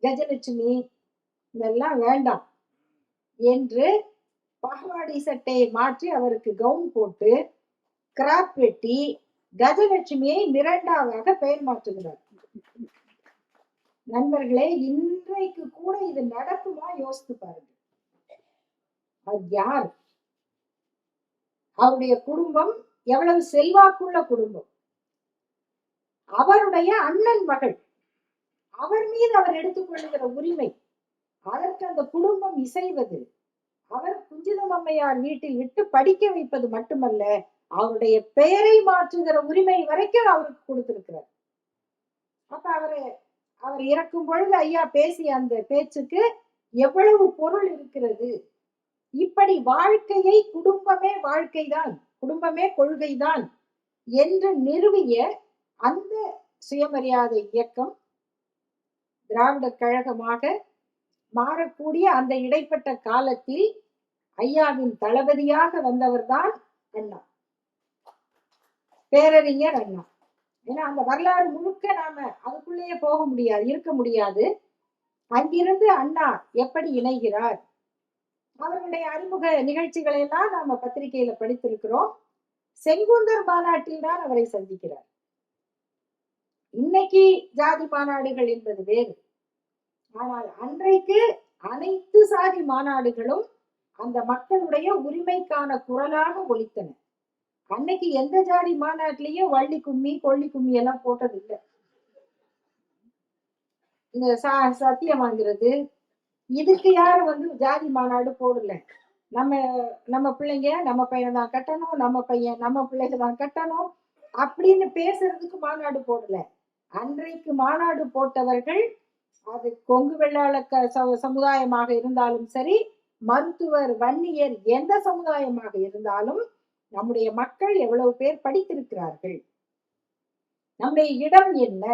கஜலட்சுமி இதெல்லாம் வேண்டாம் என்று பாவாடை சட்டையை மாற்றி அவருக்கு கவுன் போட்டு கிராப் வெட்டி கஜலட்சுமியை மிரண்டாவாக பெயர் மாற்றுகிறார். நண்பர்களே, இன்றைக்கு கூட இது நடக்குமா யோசித்து பாருங்க. அது யார்? அவருடைய குடும்பம் எவ்வளவு செல்வாக்குள்ள குடும்பம். அவருடைய அண்ணன் மகள், அவர் மீது அவர் எடுத்துக்கொள்ளுகிற உரிமை, அதற்கு அந்த குடும்பம் இசைவது, அவர் குஞ்சிதம் அம்மையார் வீட்டில் விட்டு படிக்க வைப்பது மட்டுமல்ல, அவருடைய பெயரை மாற்றுகிற உரிமை வரைக்கும் அவருக்கு கொடுத்திருக்கிறார். அப்ப அவர் இறக்கும் பொழுது ஐயா பேசிய அந்த பேச்சுக்கு எவ்வளவு பொருள் இருக்கிறது. இப்படி வாழ்க்கையை குடும்பமே வாழ்க்கைதான், குடும்பமே கொள்கைதான் என்று நிறுவிய அந்த சுயமரியாதை இயக்கம் திராவிடர் கழகமாக மாறக்கூடிய அந்த இடைப்பட்ட காலத்தில் ஐயாவின் தளபதியாக வந்தவர்தான் அண்ணா, பேரறிஞர் அண்ணா. ஏன்னா அந்த வரலாறு முழுக்க நாம அதுக்குள்ளேயே போக முடியாது, இருக்க முடியாது. அங்கிருந்து அண்ணா எப்படி இணைகிறார், அவருடைய அறிமுக நிகழ்ச்சிகளை எல்லாம் நாம பத்திரிகையில படித்திருக்கிறோம். செங்குந்தர் மாநாட்டில் தான் அவரை சந்திக்கிறார். இன்னைக்கு ஜாதி மாநாடுகள் என்பது வேறு. ஆனால் அன்றைக்கு அனைத்து சாதி மாநாடுகளும் அந்த மக்களுடைய உரிமைக்கான குரலாக ஒலித்தன. அன்னைக்கு எந்த ஜாதி மாநாட்டிலையும் வள்ளி கும்மி, கொள்ளி கும்மி எல்லாம் போட்டது இல்லை. இந்த சத்தியம் வாங்கிறது இதுக்கு யாரும் ஜாதி மாநாடு போடல. நம்ம பிள்ளைங்க நம்ம பையனை தான் கட்டணும், நம்ம பையன் நம்ம பிள்ளைங்க தான் கட்டணும் அப்படின்னு பேசுறதுக்கு மாநாடு போடல. அன்றைக்கு மாநாடு போட்டவர்கள் அது கொங்கு வெள்ளாள சமுதாயமாக இருந்தாலும் சரி, மருத்துவர், வன்னியர், எந்த சமுதாயமாக இருந்தாலும் நம்முடைய மக்கள் எவ்வளவு பேர் படித்திருக்கிறார்கள், நம்முடைய இடம் என்ன,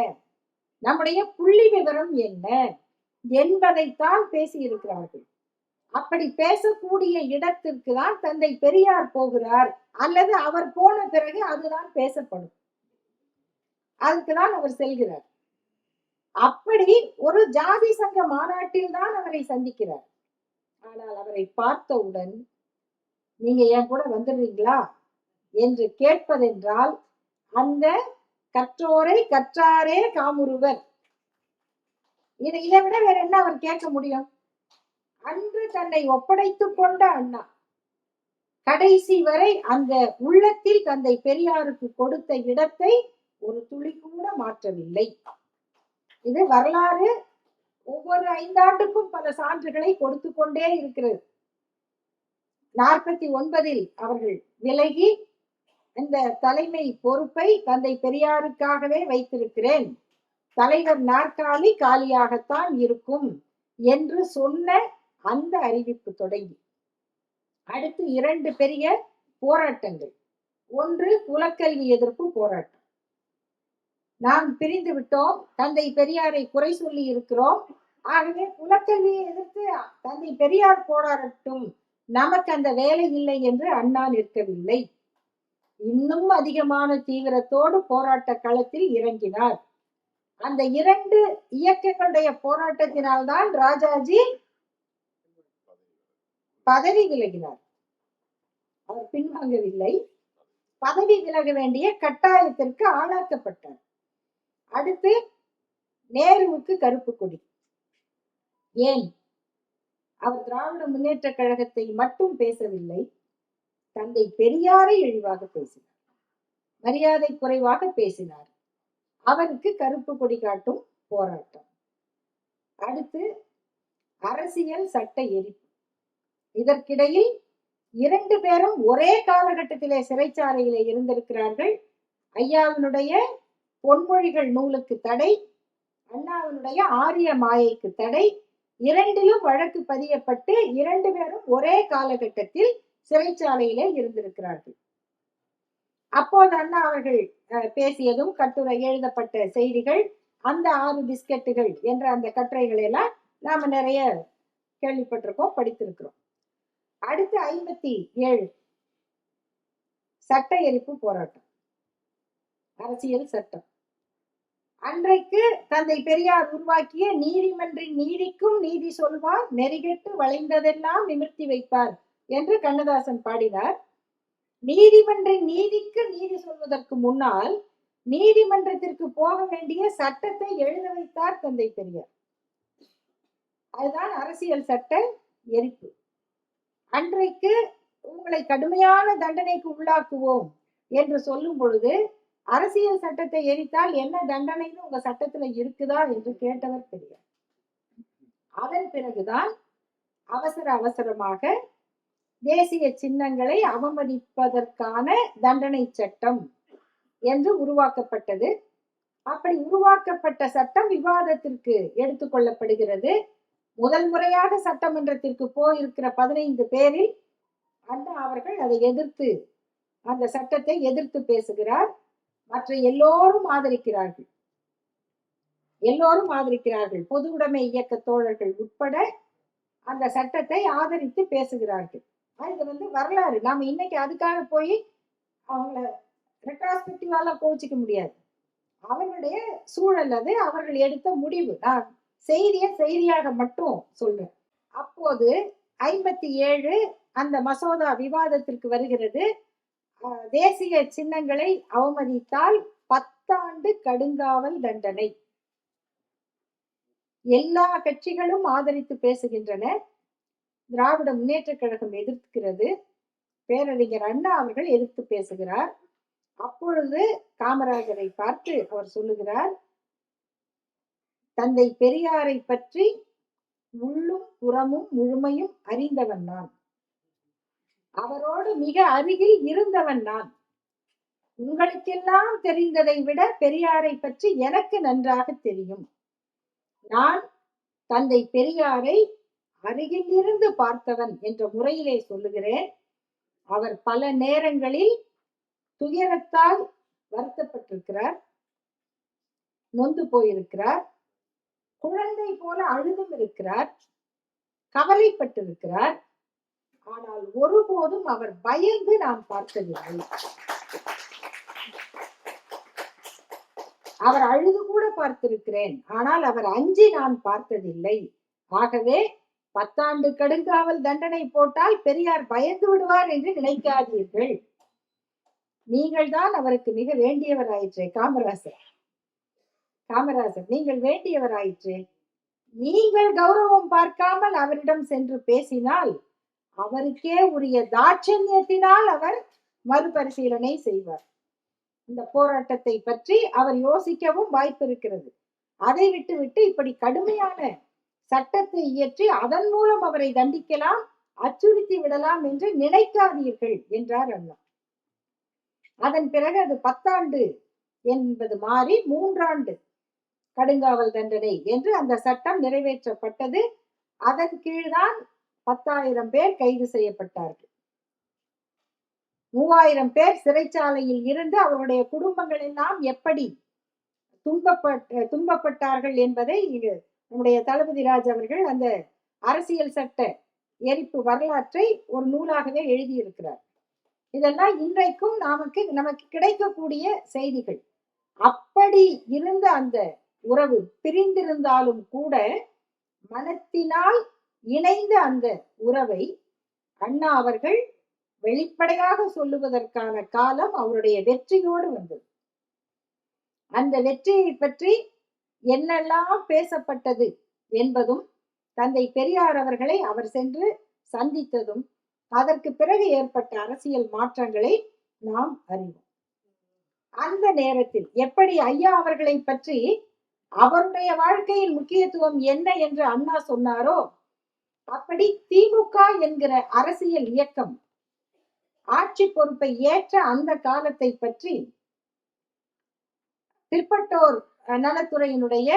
நம்முடைய புள்ளி விவரம் என்ன என்பதைத்தான் பேசியிருக்கிறார்கள். அப்படி பேசக்கூடிய இடத்திற்கு தான் தந்தை பெரியார் போகிறார், அல்லது அவர் போன பிறகு அதுதான் பேசப்படும், அதுக்குதான் அவர் செல்கிறார். அப்படி ஒரு ஜாதி சங்க மாநாட்டில் தான் அவரை சந்திக்கிறார். ஆனால் அவரை பார்த்தவுடன் நீங்க என் கூட வந்துடுறீங்களா என்று கேட்பதென்றால் அந்த கற்றோரை கற்றாரே காமுறுவர், இதை விட வேற என்ன அவர் கேட்க முடியும்? அன்று தன்னை ஒப்படைத்துக் கொண்ட அண்ணா கடைசி வரை அந்த உள்ளத்தில் தந்தை பெரியாருக்கு கொடுத்த இடத்தை ஒரு துளி கூட மாற்றவில்லை. இது வரலாறு ஒவ்வொரு 5 ஆண்டுக்கும் பல சான்றுகளை கொடுத்து கொண்டே இருக்கிறது. 49 அவர்கள் விலகி இந்த தலைமை பொறுப்பை தந்தை பெரியாருக்காகவே வைத்திருக்கிறேன், தலைவர் நாற்காலி காலியாகத்தான் இருக்கும் என்று சொன்ன அந்த அறிவிப்பு தொடங்கி அடுத்து 2 பெரிய போராட்டங்கள். ஒன்று குலக்கல்வி எதிர்ப்பு போராட்டம். நாம் பிரிந்து விட்டோம், தந்தை பெரியாரை குறை சொல்லி இருக்கிறோம், ஆகவே குலக்கல்வியை எதிர்த்து தந்தை பெரியார் போராடட்டும், நமக்கு அந்த வேலை இல்லை என்று அண்ணா நிற்கவில்லை. இன்னும் அதிகமான தீவிரத்தோடு போராட்ட களத்தில் இறங்கினார். அந்த 2 இயக்கங்களுடைய போராட்டத்தினால்தான் ராஜாஜி பதவி விலகினார். அவர் பின்வாங்கவில்லை, பதவி விலக வேண்டிய கட்டாயத்திற்கு ஆளாக்கப்பட்டார். அடுத்து நேருவுக்கு கருப்பு கொடி. ஏன்? அவர் திராவிட முன்னேற்ற கழகத்தை மட்டும் பேசவில்லை, தந்தை பெரியாரை இழிவாக பேசினார், மரியாதை குறைவாக பேசினார். அவருக்கு கருப்பு கொடி காட்டும் போராட்டம். அடுத்து அரசியல் சட்ட எரிப்பு. இதற்கிடையில் 2 பேரும் ஒரே காலகட்டத்திலே சிறைச்சாலையிலே இருந்திருக்கிறார்கள். ஐயாவினுடைய பொன்மொழிகள் நூலுக்கு தடை, அண்ணாவினுடைய ஆரிய மாயைக்கு தடை. 2லும் வழக்கு பதியப்பட்டு 2 பேரும் ஒரே காலகட்டத்தில் சிறைச்சாலையிலே இருந்திருக்கிறார்கள். அப்போது அண்ணா அவர்கள் பேசியதும் கட்டுரை எழுதப்பட்ட செய்திகள், அந்த 6 பிஸ்கெட்டுகள் என்ற அந்த கட்டுரைகளை எல்லாம் நாம நிறைய கேள்விப்பட்டிருக்கோம், படித்திருக்கிறோம். அடுத்து 57 சட்ட எரிப்பு போராட்டம், அரசியல் சட்டம். அன்றைக்கு தந்தை பெரியார் உருவாக்கிய நீதிமன்றின் நீதிக்கும் நீதி சொல்வார், நெறிகெட்டு வளைந்ததெல்லாம் நிமிர்த்தி வைப்பார் என்று கண்ணதாசன் பாடினார். நீதிமன்றின் நீதிக்கு நீதி சொல்வதற்கு முன்னால் நீதிமன்றத்திற்கு போக வேண்டிய சட்டத்தை எழுத வைத்தார் தந்தை பெரியார். அதுதான் அரசியல் சட்ட எரிப்பு. அன்றைக்கு உங்களை கடுமையான தண்டனைக்கு உள்ளாக்குவோம் என்று சொல்லும் பொழுது, அரசியல் சட்டத்தை எரித்தால் என்ன தண்டனைன்னு உங்க சட்டத்துல இருக்குதா என்று கேட்டவர் பெரியார். அதன் பிறகுதான் அவசரமாக தேசிய சின்னங்களை அவமதிப்பதற்கான தண்டனை சட்டம் என்று உருவாக்கப்பட்டது. அப்படி உருவாக்கப்பட்ட சட்டம் விவாதத்திற்கு எடுத்துக்கொள்ளப்படுகிறது. முதல் முறையாக சட்டமன்றத்திற்கு போயிருக்கிற 15 பேரில் அண்ணா அவர்கள் அதை எதிர்த்து, அந்த சட்டத்தை எதிர்த்து பேசுகிறார். மற்ற எல்லோரும் ஆதரிக்கிறார்கள். பொது உடைமை இயக்க தோழர்கள் உட்பட அந்த சட்டத்தை ஆதரித்து பேசுகிறார்கள். இது வரலாறு. நாம இன்னைக்கு அதுக்காக போய் அவங்கள ரெட்ராஸ்பெக்டிவால கோச்சிக்க முடியாது. அவர்களுடைய சூழல் அது, அவர்கள் எடுத்த முடிவு. நான் செய்தியாக மட்டும் சொல்றேன். அப்போது 57 அந்த மசோதா விவாதத்திற்கு வருகிறது. தேசிய சின்னங்களை அவமதித்தால் 10 ஆண்டு கடுங்காவல் தண்டனை. எல்லா கட்சிகளும் ஆதரித்து பேசுகின்றன. திராவிட முன்னேற்ற கழகம் எதிர்க்கிறது. பேரறிஞர் அண்ணா அவர்கள் எதிர்த்து பேசுகிறார். அப்பொழுது காமராஜரை பார்த்து அவர் சொல்லுகிறார், தந்தை பெரியாரை பற்றி உள்ளும் புறமும் முழுமையும் அறிந்தவன் நான், அவரோடு மிக அருகில் இருந்தவன் நான். உங்களுக்கெல்லாம் தெரிந்ததை விட பெரியாரை பற்றி எனக்கு நன்றாக தெரியும். நான் தந்தை பெரியாரை அருகில் இருந்து பார்த்தவன் என்ற முறையிலே சொல்லுகிறேன். அவர் பல நேரங்களில் துயரத்தால் வருத்தப்பட்டிருக்கிறார், நொந்து போயிருக்கிறார், குழந்தை போல அழுதும் இருக்கிறார், கவலைப்பட்டிருக்கிறார். ஆனால் ஒருபோதும் அவர் பயந்து நான் பார்த்ததில்லை. அவர் அழுது கூட பார்த்திருக்கிறேன், ஆனால் அவர் அஞ்சி நான் பார்த்ததில்லை. ஆகவே 10 ஆண்டு கடுங்காவல் தண்டனை போட்டால் பெரியார் பயந்து விடுவார் என்று நினைக்காதீர்கள். நீங்கள் தான் அவருக்கு மிக வேண்டியவராயிற்றே. காமராசர் நீங்கள் வேண்டியவராயிற்றே. நீங்கள் கௌரவம் பார்க்காமல் அவரிடம் சென்று பேசினால் அவருக்கே உரிய தாட்சண்யத்தினால் அவர் மறுபரிசீலனை செய்வார். இந்த போராட்டத்தை பற்றி அவர் யோசிக்கவும் வாய்ப்பு இருக்கிறது. அதை விட்டு இப்படி கடுமையான சட்டத்தை இயற்றி அதன் மூலம் அவரை தண்டிக்கலாம், அச்சுறுத்தி விடலாம் என்று நினைக்காதீர்கள் என்றார் அண்ணா. அதன் பிறகு அது 10 ஆண்டு என்பது மாறி 3 ஆண்டு கடுங்காவல் தண்டனை என்று அந்த சட்டம் நிறைவேற்றப்பட்டது. அதன் கீழ்தான் 10,000 பேர் கைது செய்யப்பட்டார்கள். 3000 பேர் சிறைச்சாலையில் இருந்து அவருடைய குடும்பங்கள் எல்லாம் எப்படி துன்பப்பட்டார்கள் என்பதை நம்முடைய தளபதி ராஜ் அவர்கள் அந்த அரசியல் சட்ட எரிப்பு வரலாற்றை ஒரு நூலாகவே எழுதியிருக்கிறார். இதெல்லாம் இன்றைக்கும் நமக்கு கிடைக்கக்கூடிய செய்திகள். அப்படி இருந்த அந்த உறவு பிரிந்திருந்தாலும் கூட மனத்தினால் இணைந்த அந்த உறவை அண்ணா அவர்கள் வெளிப்படையாக சொல்லுவதற்கான காலம் அவருடைய வெற்றியோடு வந்தது. அந்த வெற்றியை பற்றி என்னெல்லாம் பேசப்பட்டது என்பதும், தந்தை பெரியார் அவர்களை அவர் சென்று சந்தித்ததும், அதற்கு பிறகு ஏற்பட்ட அரசியல் மாற்றங்களை நாம் அறிவோம். அந்த நேரத்தில் எப்படி ஐயா அவர்களை பற்றி அவருடைய வாழ்க்கையின் முக்கியத்துவம் என்ன என்று அண்ணா சொன்னாரோ அப்படி திமுக என்கிற அரசியல் இயக்கம் ஆட்சி பொறுப்பை ஏற்ற அந்த காலத்தை பற்றி பிற்பட்டோர் நலத்துறையினுடைய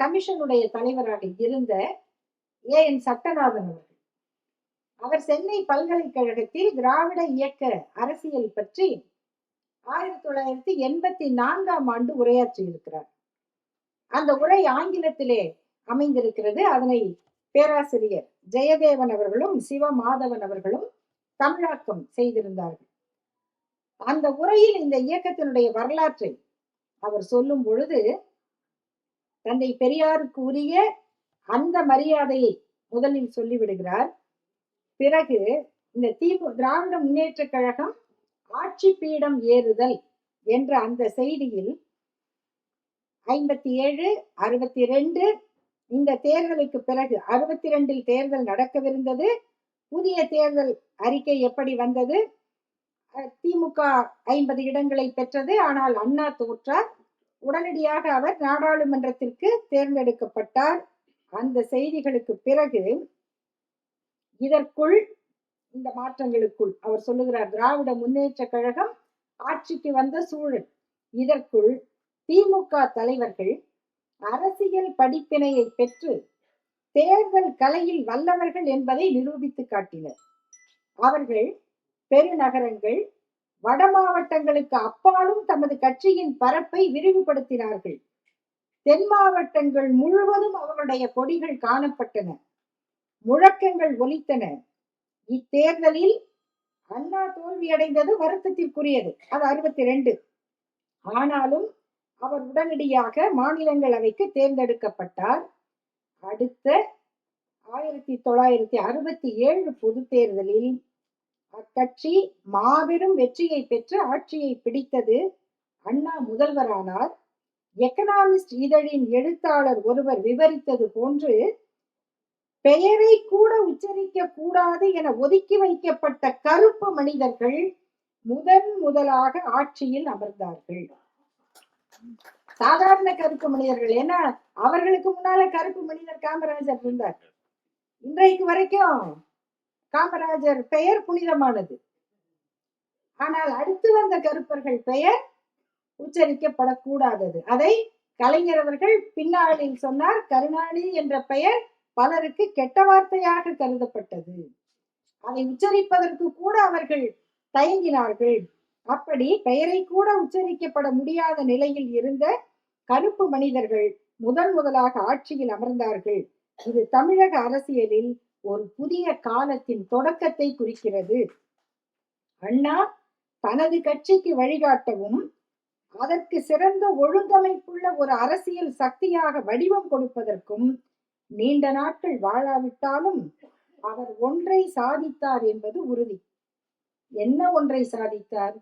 கமிஷனுடைய தலைவராக இருந்த ஏ.என். சட்டநாதன் அவர்கள், அவர் சென்னை பல்கலைக்கழகத்தில் திராவிட இயக்க அரசியல் பற்றி 1984ஆம் ஆண்டு உரையாற்றி இருக்கிறார். அந்த உரை ஆங்கிலத்திலே அமைந்திருக்கிறது. அதனை பேராசிரியர் ஜெயதேவன் அவர்களும் சிவமாதவன் அவர்களும் தமிழாக்கம் செய்திருந்தார்கள். அந்த உரையில் இந்த இயக்கத்தினுடைய வரலாற்றை அவர் சொல்லும் பொழுது தந்தை பெரியாருக்கு உரிய அந்த மரியாதையை முதலில் சொல்லிவிடுகிறார். பிறகு இந்த திராவிட முன்னேற்ற கழகம் ஆட்சி பீடம் ஏறுதல் என்ற அந்த செய்தியில் 57, 62 இந்த தேர்தலுக்கு பிறகு 62 தேர்தல் நடக்கவிருந்தது. புதிய தேர்தல் அறிக்கை எப்படி வந்தது? திமுக 50 இடங்களை பெற்றது. ஆனால் அண்ணா தோற்றார். உடனடியாக அவர் நாடாளுமன்றத்திற்கு தேர்ந்தெடுக்கப்பட்டார். அந்த செய்திகளுக்கு பிறகு இதற்குள் இந்த மாற்றங்களுக்குள் அவர் சொல்லுகிறார், திராவிட முன்னேற்ற கழகம் ஆட்சிக்கு வந்த சூழல். இதற்குள் திமுக தலைவர்கள் அரசியல் படிப்பினையை பெற்று தேர்தல் கலையில் வல்லவர்கள் என்பதை நிரூபித்து காட்டினர். அவர்கள் பெருநகரங்கள், வட மாவட்டங்களுக்கு அப்பாலும் தமது கட்சியின் பரப்பை விரிவுபடுத்தினார்கள். தென் மாவட்டங்கள் முழுவதும் அவருடைய கொடிகள் காணப்பட்டன, முழக்கங்கள் ஒலித்தன. இத்தேர்தலில் அண்ணா தோல்வியடைந்தது வருத்தத்திற்குரியது. அது 62. ஆனாலும் அவர் உடனடியாக மாநிலங்களவைக்கு தேர்ந்தெடுக்கப்பட்டார். அடுத்த 1967 பொது தேர்தலில் அக்கட்சி மாபெரும் வெற்றியை பெற்று ஆட்சியை பிடித்தது. அண்ணா முதல்வரானார். எக்கனாமிஸ்ட் இதழின் எழுத்தாளர் ஒருவர் விவரித்தது போன்று பெயரை கூட உச்சரிக்க கூடாது என ஒதுக்கி வைக்கப்பட்ட கருப்பு மனிதர்கள் முதலாக ஆட்சியில் அமர்ந்தார்கள். சாதாரண கருப்பு மனிதர்கள், ஏன்னா அவர்களுக்கு முன்னால கருப்பு மனிதர் காமராஜர் இருந்தார். இன்றைக்கு வரைக்கும் காமராஜர் பெயர் புனிதமானது. ஆனால் அடுத்து வந்த கருப்பர்கள் பெயர் உச்சரிக்கப்படக்கூடாதது. அதை கலைஞர் அவர்கள் பின்னாளில் சொன்னார். கருணாநிதி என்ற பெயர் பலருக்கு கெட்ட வார்த்தையாக கருதப்பட்டது. அதை உச்சரிப்பதற்கு கூட அவர்கள் தயங்கினார்கள். அப்படி பெயரை கூட உச்சரிக்கப்பட முடியாத நிலையில் இருந்த கருப்பு மனிதர்கள் முதலாக ஆட்சியில் அமர்ந்தார்கள். இது தமிழக அரசியலில் ஒரு புதிய காலத்தின் தொடக்கத்தை குறிக்கிறது. அண்ணா தனது கட்சிக்கு வழிகாட்டவும் அதற்கு சிறந்த ஒழுங்கமைப்புள்ள ஒரு அரசியல் சக்தியாக வடிவம் கொடுப்பதற்கும் நீண்ட நாட்கள் வாழாவிட்டாலும் அவர் ஒன்றை சாதித்தார் என்பது உறுதி. என்ன ஒன்றை சாதித்தார்?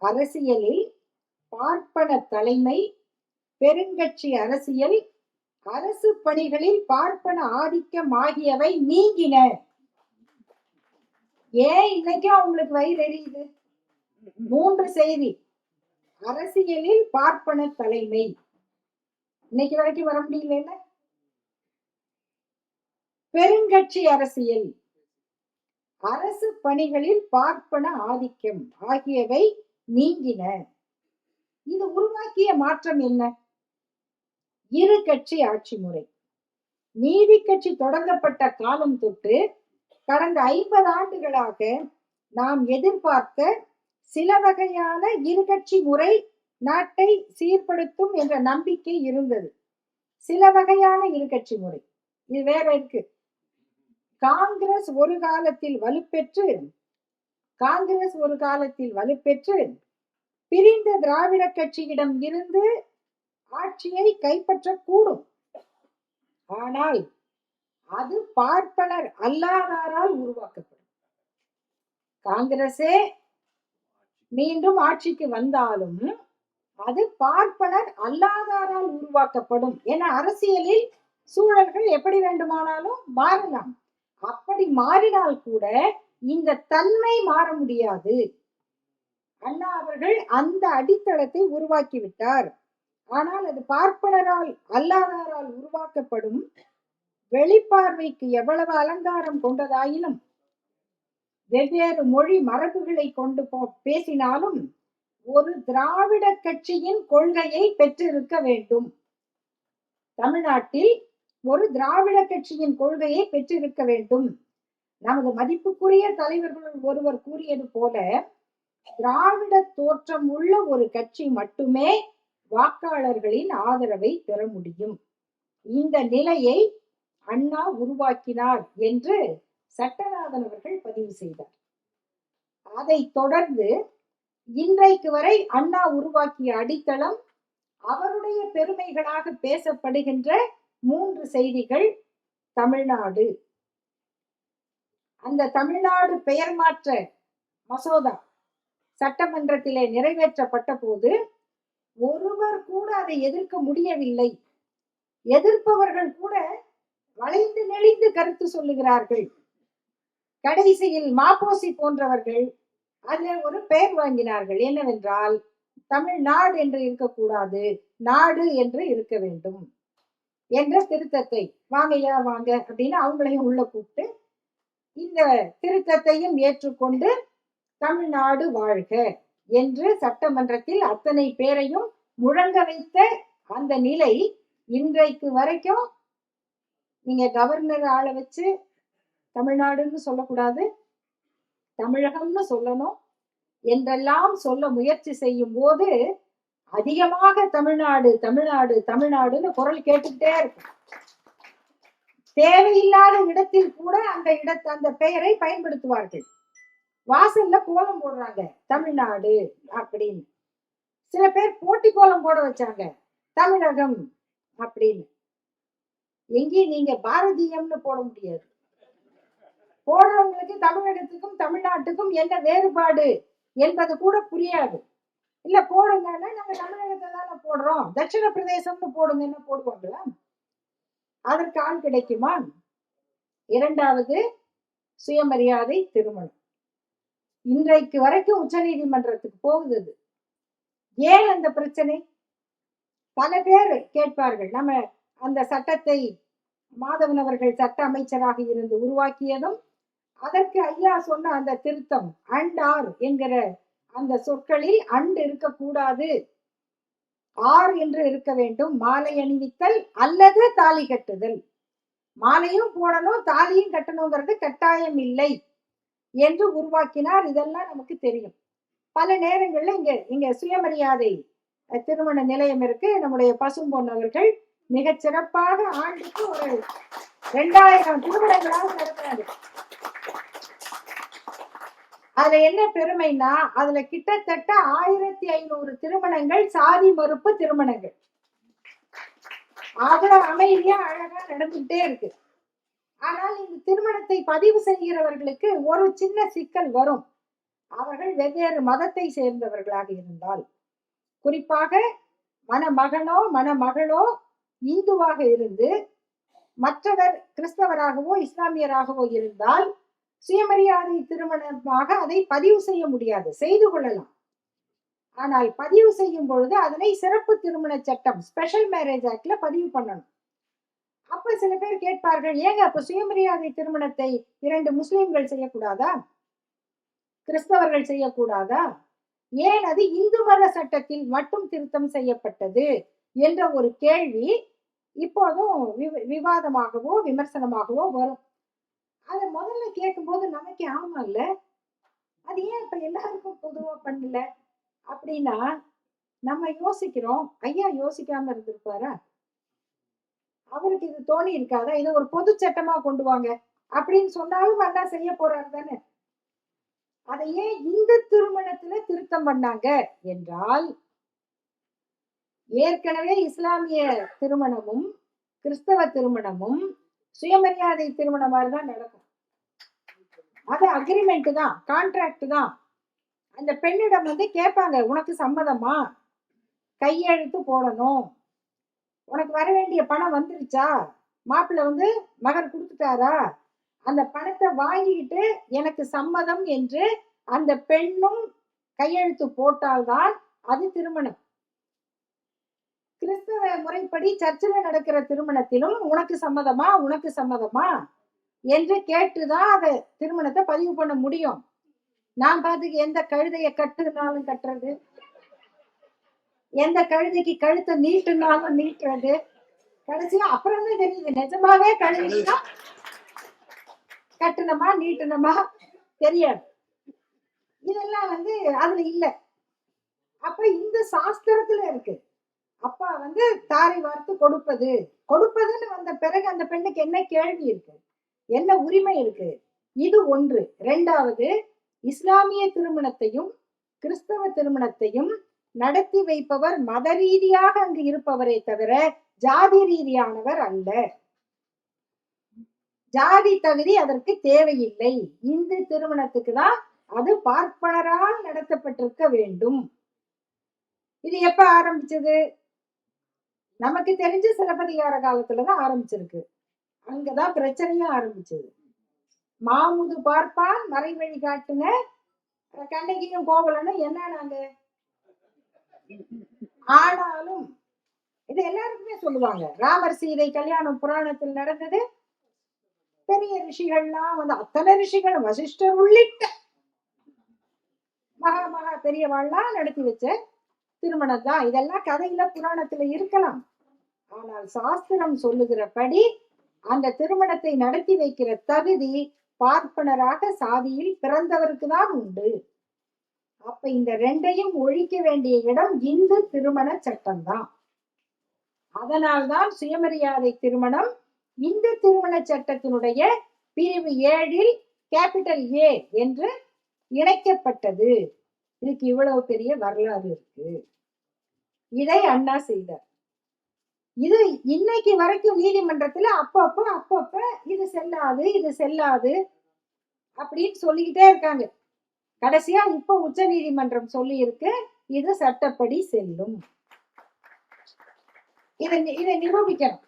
அரசியலில் பார்ப்பன தலைமை, பெருங்கட்சி அரசியல், அரசு பணிகளில் பார்ப்பன ஆதிக்கம் ஆகியவை நீங்கின. ஏன் இன்னைக்கும் அவங்களுக்கு வயிறு எரியுது? 3 செய்தி. அரசியலில் பார்ப்பன தலைமை, இன்னைக்கு வரைக்கும் வர முடியல. பெருங்கட்சி அரசியல், அரசு பணிகளில் பார்ப்பன ஆதிக்கம் ஆகியவை நீங்கின. இது உருவாக்கிய மாற்றம் என்ன? இரு கட்சி ஆட்சி முறை. நீதி கட்சி தொடங்கப்பட்ட காலம் தொட்டு கடந்த 50 ஆண்டுகளாக நாம் எதிர்பார்த்த சில வகையான இருகட்சி முறை நாட்டை சீர்படுத்தும் என்ற நம்பிக்கை இருந்தது. சில வகையான இருகட்சி முறை இது வேற இருக்கு. காங்கிரஸ் ஒரு காலத்தில் வலுப்பெற்று பிரிந்த திராவிட கட்சியிடம் இருந்து ஆட்சியை கைப்பற்றக்கூடும். ஆனால் அது பார்ப்பனர் அல்லாதாரால் உருவாக்கப்படும். காங்கிரஸே மீண்டும் ஆட்சிக்கு வந்தாலும் அது பார்ப்பனர் அல்லாதாரால் உருவாக்கப்படும் என அரசியலில் சூழல்கள் எப்படி வேண்டுமானாலும் மாறலாம். அப்படி மாறினால் கூட இந்த தன்மை மாற முடியாது. அண்ணா அவர்கள் அந்த அடித்தளத்தை உருவாக்கிவிட்டார். ஆனால் அது பார்ப்பனரால் அல்லாதாரால் உருவாக்கப்படும் வெளிப்பார்வைக்கு எவ்வளவு அலங்காரம் கொண்டதாயினும், வெவ்வேறு மொழி மரபுகளை கொண்டு பேசினாலும் ஒரு திராவிட கட்சியின் கொள்கையை பெற்றிருக்க வேண்டும். தமிழ்நாட்டில் ஒரு திராவிட கட்சியின் கொள்கையை பெற்றிருக்க வேண்டும். நமது மதிப்புக்குரிய தலைவர்கள் ஒருவர் கூறியது போல, திராவிட தோற்றம் உள்ள ஒரு கட்சி மட்டுமே வாக்காளர்களின் ஆதரவை பெற முடியும். இந்த நிலையை அண்ணா உருவாக்கினார் என்று சட்டநாதன் அவர்கள் பதிவு செய்தார். அதை தொடர்ந்து இன்றைக்கு வரை அண்ணா உருவாக்கிய அடித்தளம், அவருடைய பெருமைகளாக பேசப்படுகின்ற 3 செய்திகள். தமிழ்நாடு, அந்த தமிழ்நாடு பெயர் மாற்ற மசோதா சட்டமன்றத்திலே நிறைவேற்றப்பட்ட போது ஒருவர் கூட அதை எதிர்க்க முடியவில்லை. எதிர்ப்பவர்கள் கூட வளைந்து நெளிந்து கருத்து சொல்லுகிறார்கள். கடைசியில் மாப்போசி போன்றவர்கள் அதில் ஒரு பெயர் வாங்கினார்கள். என்னவென்றால், தமிழ்நாடு என்று இருக்கக்கூடாது, நாடு என்று இருக்க வேண்டும் என்ற திருத்தத்தை, வாங்கய்யா வாங்க அப்படின்னு அவங்களையும் உள்ள கூப்பிட்டு இந்த திருத்தத்தையும் ஏற்றுக்கொண்டு தமிழ்நாடு வாழ்க என்று சட்டமன்றத்தில் அத்தனை பேரையும் முழங்க வைத்த அந்த நிலை இன்றைக்கு வரைக்கும். நீங்க கவர்னர் ஆளை வச்சு தமிழ்நாடுன்னு சொல்லக்கூடாது, தமிழகம்னு சொல்லணும் என்றெல்லாம் சொல்ல முயற்சி செய்யும் போது அதிகமாக தமிழ்நாடு தமிழ்நாடு தமிழ்நாடுன்னு குரல் கேட்டுக்கிட்டே இருக்கும். தேவையில்லாத இடத்தில் கூட அந்த பெயரை பயன்படுத்துவார்கள். வாசல்ல கோலம் போடுறாங்க தமிழ்நாடு அப்படின்னு. சில பேர் போட்டி கோலம் போட வச்சாங்க தமிழகம் அப்படின்னு. எங்கேயும் நீங்க பாரதியம்னு போட முடியாது. போடுறவங்களுக்கு தமிழகத்துக்கும் தமிழ்நாட்டுக்கும் என்ன வேறுபாடு என்பது கூட புரியாது. இல்ல போடுங்கன்னா நாங்க தமிழகத்தை தானே போடுறோம், தட்சிண பிரதேசம்னு போடுங்கன்னு போடுவாங்களா? அதற்கு ஆள் கிடைக்குமா? இரண்டாவது, சுயமரியாதை திருமணம். இன்றைக்கு வரைக்கும் உச்ச நீதிமன்றத்துக்கு போகுது. ஏன் அந்த பிரச்சனை? பல பேர் கேட்பார்கள். நம்ம அந்த சட்டத்தை மாதவன் அவர்கள் சட்ட அமைச்சராக இருந்து உருவாக்கியதும், அதற்கு ஐயா சொன்ன அந்த திருத்தம் அண்ட் ஆர் என்கிற அந்த சொற்களில் அண்ட் இருக்கக்கூடாது, ஆர் என்று இருக்க வேண்டும். மாலை அணிவித்தல் அல்லது தாலி கட்டுதல். மாலையும் போடணும், தாலியும் கட்டணுங்கிறது கட்டாயம் இல்லை என்று உருவாக்கினார். இதெல்லாம் நமக்கு தெரியும். பல நேரங்கள்ல இங்க சுயமரியாதை திருமண நிலையம் இருக்கு. நம்முடைய பசும்பொன் அவர்கள் மிக சிறப்பாக ஆண்டுக்கு ஒரு 2000 திருமணங்களாக நடக்கிறாரு. அதுல என்ன பெருமைன்னா, அதுல கிட்டத்தட்ட 1500 திருமணங்கள் சாதி மறுப்பு திருமணங்கள். அவ்வளவு அமைதியா அழகா நடந்துகிட்டே இருக்கு. ஆனால் இந்த திருமணத்தை பதிவு செய்கிறவர்களுக்கு ஒரு சின்ன சிக்கல் வரும். அவர்கள் வெவ்வேறு மதத்தை சேர்ந்தவர்களாக இருந்தால், குறிப்பாக மணமகனோ மணமகளோ இந்துவாக இருந்து மற்றவர் கிறிஸ்தவராகவோ இஸ்லாமியராகவோ இருந்தால் சுயமரியாதை திருமணமாக அதை பதிவு செய்ய முடியாது. செய்து கொள்ளலாம், ஆனால் பதிவு செய்யும் பொழுது அதனை சிறப்பு திருமண சட்டம், ஸ்பெஷல் மேரேஜ் ஆக்ட்ல பதிவு பண்ணணும். அப்ப சில பேர் கேட்பார்கள், ஏங்க அப்ப சுயமரியாதை திருமணத்தை 2 முஸ்லிம்கள் செய்யக்கூடாதா, கிறிஸ்தவர்கள் செய்யக்கூடாதா, ஏன் அது இந்து மத சட்டத்தில் மட்டும் திருத்தம் செய்யப்பட்டது என்ற ஒரு கேள்வி இப்போதும் விவாதமாகவோ விமர்சனமாகவோ வரும். அதை முதல்ல கேட்கும்போது நமக்கு ஆமா இல்ல, அது ஏன் இப்ப எல்லாருக்கும் பொதுவா பண்ணல அப்படின்னா நம்ம யோசிக்கிறோம். ஐயா யோசிக்காம இருந்திருப்பாரா? அவருக்கு இது தோணி இருக்காதா? இதை ஒரு பொது சட்டமா கொண்டு வாங்க அப்படின்னு சொன்னாலும் அண்ணா செய்ய போறாரு தானே. அதை ஏன் இந்த திருமணத்துல திருத்தம் பண்ணாங்க என்றால், ஏற்கனவே இஸ்லாமிய திருமணமும் கிறிஸ்தவ திருமணமும் சுயமரியாதை திருமணம் மாதிரிதான் நடக்கும். அது அக்ரிமெண்ட் தான், கான்ட்ராக்ட் தான். அந்த பெண்ணிடம் கேட்பாங்க, உனக்கு சம்மதமா, கையெழுத்து போடணும், உனக்கு வர வேண்டிய பணம் வந்துருச்சா, மாப்பிள்ளை மகர் கொடுத்துட்டாரா, அந்த பணத்தை வாங்கிக்கிட்டு எனக்கு சம்மதம் என்று அந்த பெண்ணும் கையெழுத்து போட்டால்தான் அது திருமணம். கிறிஸ்தவ முறைப்படி சர்ச்சில் நடக்கிற திருமணத்திலும் உனக்கு சம்மதமா உனக்கு சம்மதமா என்று கேட்டுதான் அதை திருமணத்தை பதிவு பண்ண முடியும். நான் பார்த்துக்கு எந்த கழுதைய கட்டுனாலும் கட்டுறது, எந்த கழுதைக்கு கழுத்தை நீட்டுனாலும் நீட்டுறது, கடைசியா அப்புறம் தான் தெரியுது நிஜமாவே கழுதையா கட்டணுமா நீட்டணுமா தெரியாது. இதெல்லாம் அதுல இல்ல. அப்ப இந்த சாஸ்திரத்துல இருக்கு. அப்பா தாரை வார்த்து கொடுப்பது, கொடுப்பதுன்னு வந்த பிறகு அந்த பெண்ணுக்கு என்ன கேள்வி இருக்கு, என்ன உரிமை இருக்கு? இது ஒன்று. இரண்டாவது, இஸ்லாமிய திருமணத்தையும் கிறிஸ்தவ திருமணத்தையும் நடத்தி வைப்பவர் மத ரீதியாக அங்கு இருப்பவரை தவிர ஜாதி ரீதியானவர் அல்ல. ஜாதி தகுதி அதற்கு தேவையில்லை. இந்து திருமணத்துக்கு தான் அது பார்ப்பனரால் நடத்தப்பட்டிருக்க வேண்டும். இது எப்ப ஆரம்பிச்சது? நமக்கு தெரிஞ்ச சிலப்பதிகார காலத்துலதான் ஆரம்பிச்சிருக்கு. அங்கதான் பிரச்சனையும் ஆரம்பிச்சது. மாமுது பார்ப்பான் மறைவழி காட்டுன கண்ணகியும் கோவலனும் என்ன நாங்க. ஆனாலும் இது எல்லாருக்குமே சொல்லுவாங்க. ராமர் சீதை கல்யாணம் புராணத்தில் நடந்தது. பெரிய ரிஷிகள்லாம் அத்தனை ரிஷிகள் வசிஷ்டர் உள்ளிட்ட மகா பெரியவாள்லாம் நடத்தி வச்ச திருமணம் தான். இதெல்லாம் கதையில புராணத்துல இருக்கலாம். ஆனால் சாஸ்திரம் சொல்லுகிறபடி அந்த திருமணத்தை நடத்தி வைக்கிற தகுதி பார்ப்பனராக சாதியில் பிறந்தவருக்கு தான் உண்டு. அப்ப இந்த ரெண்டையும் ஒழிக்க வேண்டிய இடம் இந்து திருமண சட்டம் தான். அதனால்தான் சுயமரியாதை திருமணம் இந்து திருமண சட்டத்தினுடைய பிரிவு 7 கேபிட்டல் A என்று இணைக்கப்பட்டது. இதுக்கு இவ்வளவு பெரிய வரலாறு இருக்கு. இதை அண்ணா செய்தார். இது இன்னைக்கு வரைக்கும் நீதிமன்றத்துல அப்பப்ப இது செல்லாது இது செல்லாது அப்படின்னு சொல்லிக்கிட்டே இருக்காங்க. கடைசியா இப்ப உச்ச நீதிமன்றம் சொல்லி இருக்கு இது சட்டப்படி செல்லும். இதை நிரூபிக்கணும்.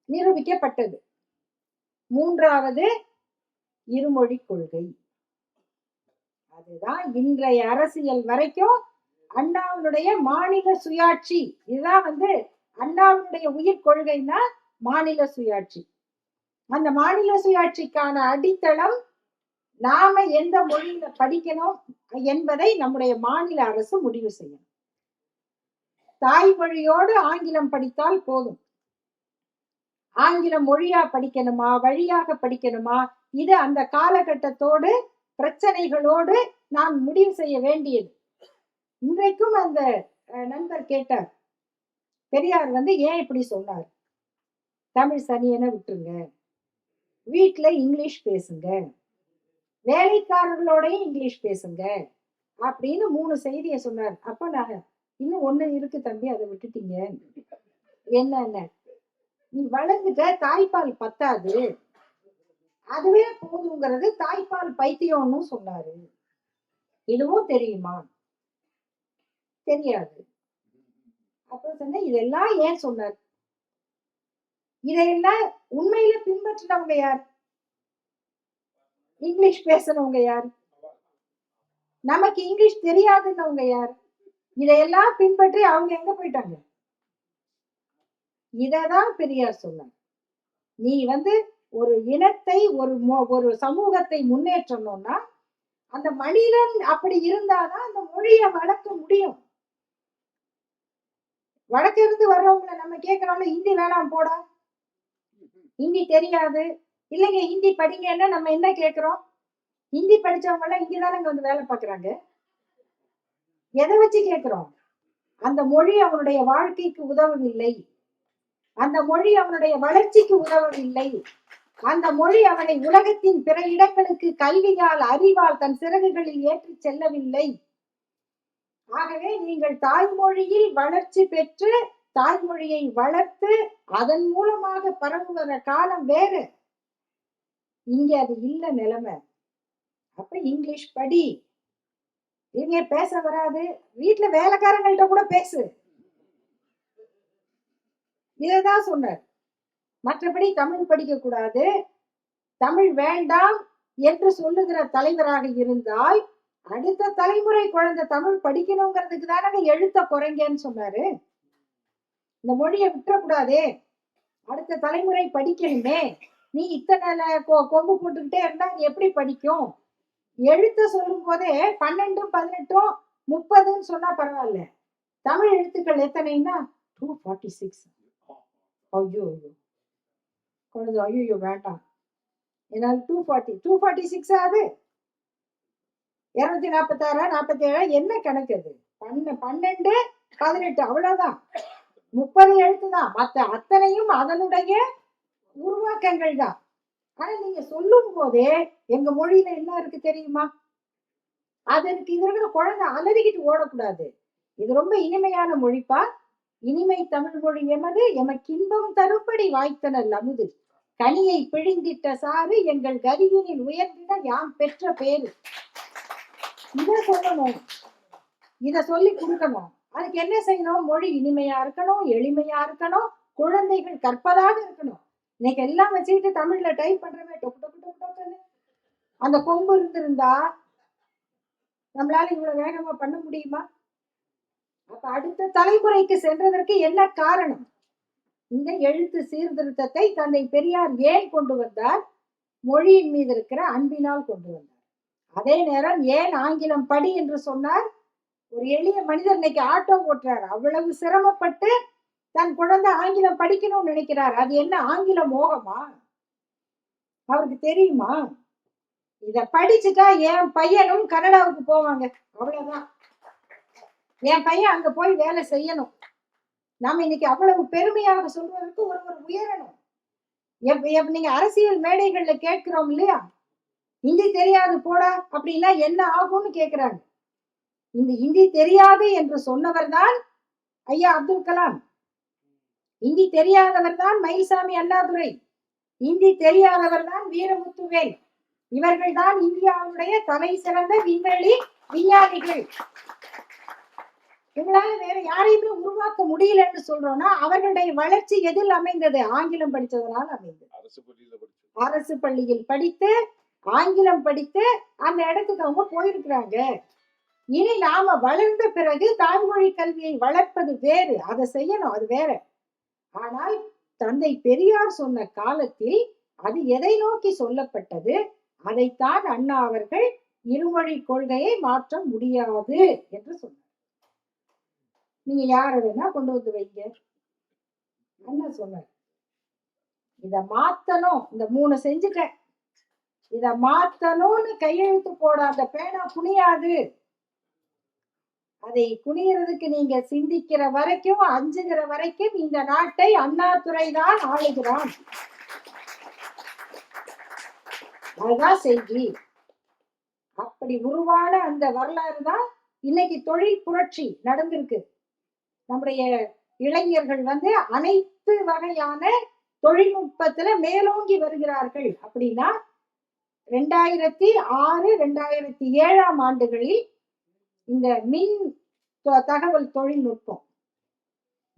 நிரூபிக்கப்பட்டது. மூன்றாவது இருமொழி கொள்கை. அதுதான் இன்றைய அரசியல் வரைக்கும் அண்ணாவினுடைய மாநில சுயாட்சி. இதுதான் அண்ணாவினுடைய உயிர் கொள்கைன்னா மாநில சுயாட்சி. அந்த மாநில சுயாட்சிக்கான அடித்தளம் நாம எந்த மொழியில படிக்கணும் என்பதை நம்முடைய மாநில அரசு முடிவு செய்யணும். தாய்மொழியோடு ஆங்கிலம் படித்தால் போதும். ஆங்கிலம் மொழியா படிக்கணுமா வழியாக படிக்கணுமா, இது அந்த காலகட்டத்தோடு பிரச்சனைகளோடு நாம் முடிவு செய்ய வேண்டியது. இன்றைக்கும் அந்த நண்பர் கேட்டார், பெரியார் ஏன் இப்படி சொன்னார்? தமிழ் சனியன விட்டுருங்க, வீட்டுல இங்கிலீஷ் பேசுங்க, வேலைக்காரர்களோடையும் இங்கிலீஷ் பேசுங்க அப்படின்னு 3 செய்தியை சொன்னார். அப்ப நான் இன்னும் 1 இருக்கு தம்பி, அதை விட்டுட்டீங்க. என்னென்ன? நீ வளர்ந்துட்ட, தாய்ப்பால் பத்தாது, அதுவே போதுங்கிறது தாய்ப்பால் பைத்தியம்னு சொன்னாரு. இதுவும் தெரியுமா? தெரியாது. அப்ப சொன்ன இதெல்லாம் ஏன் சொன்னார்? இதையெல்லாம் உண்மையில பின்பற்றினவங்க யார்? இங்கிலீஷ் பேசுறவங்க யார்? நமக்கு இங்கிலீஷ் தெரியாதுன்னவங்க யார்? இதையெல்லாம் பின்பற்றி அவங்க எங்க போயிட்டாங்க? இததான் பெரியார் சொன்னார். நீ ஒரு இனத்தை ஒரு சமூகத்தை முன்னேற்றணும்னா அந்த மனிதன் அப்படி இருந்தாதான் அந்த மொழியை வளர்க்க முடியும். வடக்கு இருந்து வர்றவங்களை நம்ம கேட்கிறோம்ல, ஹிந்தி வேணாம் போட, ஹிந்தி தெரியாது, இல்லைங்க ஹிந்தி படிங்கன்னா நம்ம என்ன கேட்கிறோம்? ஹிந்தி படிச்சவங்க எல்லாம் இங்கதானங்க வேலை பார்க்கறாங்க. எதை வச்சு கேட்கிறோம்? அந்த மொழி அவனுடைய வாழ்க்கைக்கு உதவவில்லை, அந்த மொழி அவனுடைய வளர்ச்சிக்கு உதவவில்லை, அந்த மொழி அவனை உலகத்தின் பிற இடங்களுக்கு கல்வியால் அறிவால் தன் சிறகுகளில் ஏற்றி செல்லவில்லை. ஆகவே நீங்கள் தாய்மொழியில் வளர்ச்சி பெற்று தாய்மொழியை வளர்த்து அதன் மூலமாக பரவுகிற காலம் வேறு. இங்க அது இல்ல நிலைமை. அப்ப இங்கிலீஷ் படி. இங்க பேச வராது, வீட்டுல வேலைக்காரங்கள்ட்ட கூட பேசு. இததான் சொன்னார். மற்றபடி தமிழ் படிக்க கூடாது, தமிழ் வேண்டாம் என்று சொல்லுகிற தலைவராக இருந்தால் அடுத்த தலைமுறை குழந்தை தமிழ் படிக்கணுங்கிறதுக்கு தானே எழுத்த குறைங்கன்னு சொன்னாரு. இந்த மொழியை விட்டுறக்கூடாதே, அடுத்த தலைமுறை படிக்கணுமே, நீ இத்தனை கொம்பு போட்டுக்கிட்டே இருந்தா அது எப்படி படிக்கும்? எழுத்த சொல்லும் போதே 12, 18, 30ன்னு சொன்னா பரவாயில்ல. தமிழ் எழுத்துக்கள் எத்தனைன்னா 246. ஐயோ குழந்தை ஐயோ வேண்டாம், என்னால் 246 ஆகுது. 246, 47 என்ன கணக்கு அது? 12, 18 அவ்வளவுதான். 30 எழுத்து தான். மற்ற அத்தனையும் அதனுடைய உருவாக்கங்கள் தான். ஆனா நீங்க சொல்லும் போதே எங்க மொழியில என்ன இருக்கு தெரியுமா? அதற்கு இது இருக்கிற குழந்தை அலறிக்கிட்டு ஓடக்கூடாது. இது ரொம்ப இனிமையான மொழிப்பா. இனிமை தமிழ் மொழி எமது, எமக்கு இன்பம் தரும்படி வாய்த்தனல் அமுது, கனியை பிழிந்திட்ட சாறு எங்கள் கரியினில் உயர்ந்திட யாம் பெற்ற பேரு. இத சொல்லணும், இத சொல்லி கொடுக்கணும். அதுக்கு என்ன செய்யணும்? மொழி இனிமையா இருக்கணும், எளிமையா இருக்கணும், குழந்தைகள் கற்பதாக இருக்கணும். இன்னைக்கு எல்லாம் வச்சுக்கிட்டு தமிழ்ல டைப் பண்றமே டொக்கு டொக்கு டொக்கு டொக்குன்னு. அந்த கொம்பு இருந்திருந்தா நம்மளால இவ்வளவு வேகமா பண்ண முடியுமா? அப்ப அடுத்த தலைமுறைக்கு சென்றதற்கு என்ன காரணம்? இந்த எழுத்து சீர்திருத்தத்தை தந்தை பெரியார் ஏன் கொண்டு வந்தார்? மொழியின் மீது இருக்கிற அன்பினால் கொண்டு வந்தார். அதே நேரம் ஏன் ஆங்கிலம் படி என்று சொன்னார்? ஒரு எளிய மனிதர் இன்னைக்கு ஆட்டோ ஓட்டுறார், அவ்வளவு சிரமப்பட்டு தன் குழந்தை ஆங்கிலம் படிக்கணும்னு நினைக்கிறார். அது என்ன ஆங்கில மோகமா? அவருக்கு தெரியுமா? இத படிச்சுட்டா என் பையனும் கனடாவுக்கு போவாங்க, அவ்வளவுதான். என் பையன் அங்க போய் வேலை செய்யணும். நாம இன்னைக்கு அவ்வளவு பெருமையாக சொல்வதற்கு ஒருவர் உயரணும். நீங்க அரசியல் மேடைகள்ல கேட்கிறோம் இல்லையா, ஹிந்தி தெரியாது போடா அப்படின்னா என்ன ஆகும்னு கேட்கிறாங்க. இந்த ஹிந்தி தெரியாது என்று சொன்னவர் தான் ஐயா அப்துல் கலாம். ஹிந்தி தெரியாதவர் தான் மயில்சாமி அண்ணாதுரை. ஹிந்தி தெரியாதவர் தான் வீரமுத்துவேல். இவர்கள் தான் இந்தியாவுடைய தலை சிறந்த விண்வெளி விஞ்ஞானிகள். இவங்களால வேற யாரையுமே உருவாக்க முடியலன்னு சொல்றோம்னா அவர்களுடைய வளர்ச்சி எதில் அமைந்தது? ஆங்கிலம் படித்ததனால் அமைந்தது. அரசு பள்ளியில் படித்து ஆங்கிலம் படித்து அந்த இடத்துக்கு அவங்க போயிருக்கிறாங்க. இனி நாம வளர்ந்த பிறகு தாய்மொழி கல்வியை வளர்ப்பது வேறு, அதை செய்யணும், அது வேற. ஆனால் தந்தை பெரியார் சொன்ன காலத்தில் அது எதை நோக்கி சொல்லப்பட்டது? அதைத்தான் அண்ணா அவர்கள் இருமொழி கொள்கையை மாற்ற முடியாது என்று சொன்னார். நீங்க யார வேணா கொண்டு வந்து வைங்க, அண்ணா சொன்னார். இத மாத்தணும், இந்த 3 செஞ்சுட்டேன், இத மாத்தணும்னு கையெழுத்து போட அந்த பேனா குனியாது. அதை குனியறதுக்கு நீங்க சிந்திக்கிற வரைக்கும், அஞ்சுகிற வரைக்கும் இந்த நாட்டை அண்ணாதுரை தான் ஆளுகிறான். அதுதான் செய்தி. அப்படி உருவான அந்த வரலாறு தான் இன்னைக்கு தொழில் புரட்சி நடந்திருக்கு. நம்முடைய இளைஞர்கள் அனைத்து வகையான தொழில்நுட்பத்துல மேலோங்கி வருகிறார்கள். அப்படின்னா 2006, 2007 ஆண்டுகளில் இந்த மின் தகவல் தொழில்நுட்பம்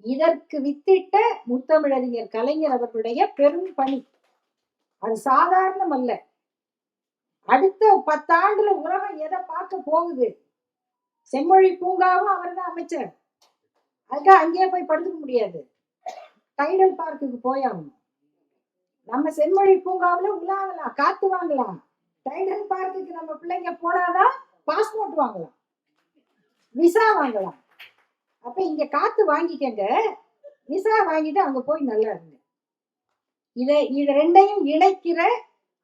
இதற்கு வித்திட்ட முத்தமிழறிஞர் கலைஞர் அவர்களுடைய பெரும் பணி அது சாதாரணம் அல்ல. அடுத்த 10 ஆண்டுல உலகம் எதை பார்க்க போகுது? செம்மொழி பூங்காவும் அவர் தான் அமைச்சர். அதுக்காக அங்கேயே போய் படுத்துக்க முடியாது, டைடல் பார்க்குக்கு போயாகணும். நம்ம செம்மொழி பூங்காவில உலாவலாம், காத்து வாங்கலாம். டைடல் பார்க்குக்கு நம்ம பிள்ளைங்க போனாதான் பாஸ்போர்ட் வாங்கலாம், விசா வாங்கலாம். அப்ப இங்க காத்து வாங்கிக்கங்க, விசா வாங்கிட்டு அங்க போய் நல்லா இருங்க. இது ரெண்டையும் இணைக்கிற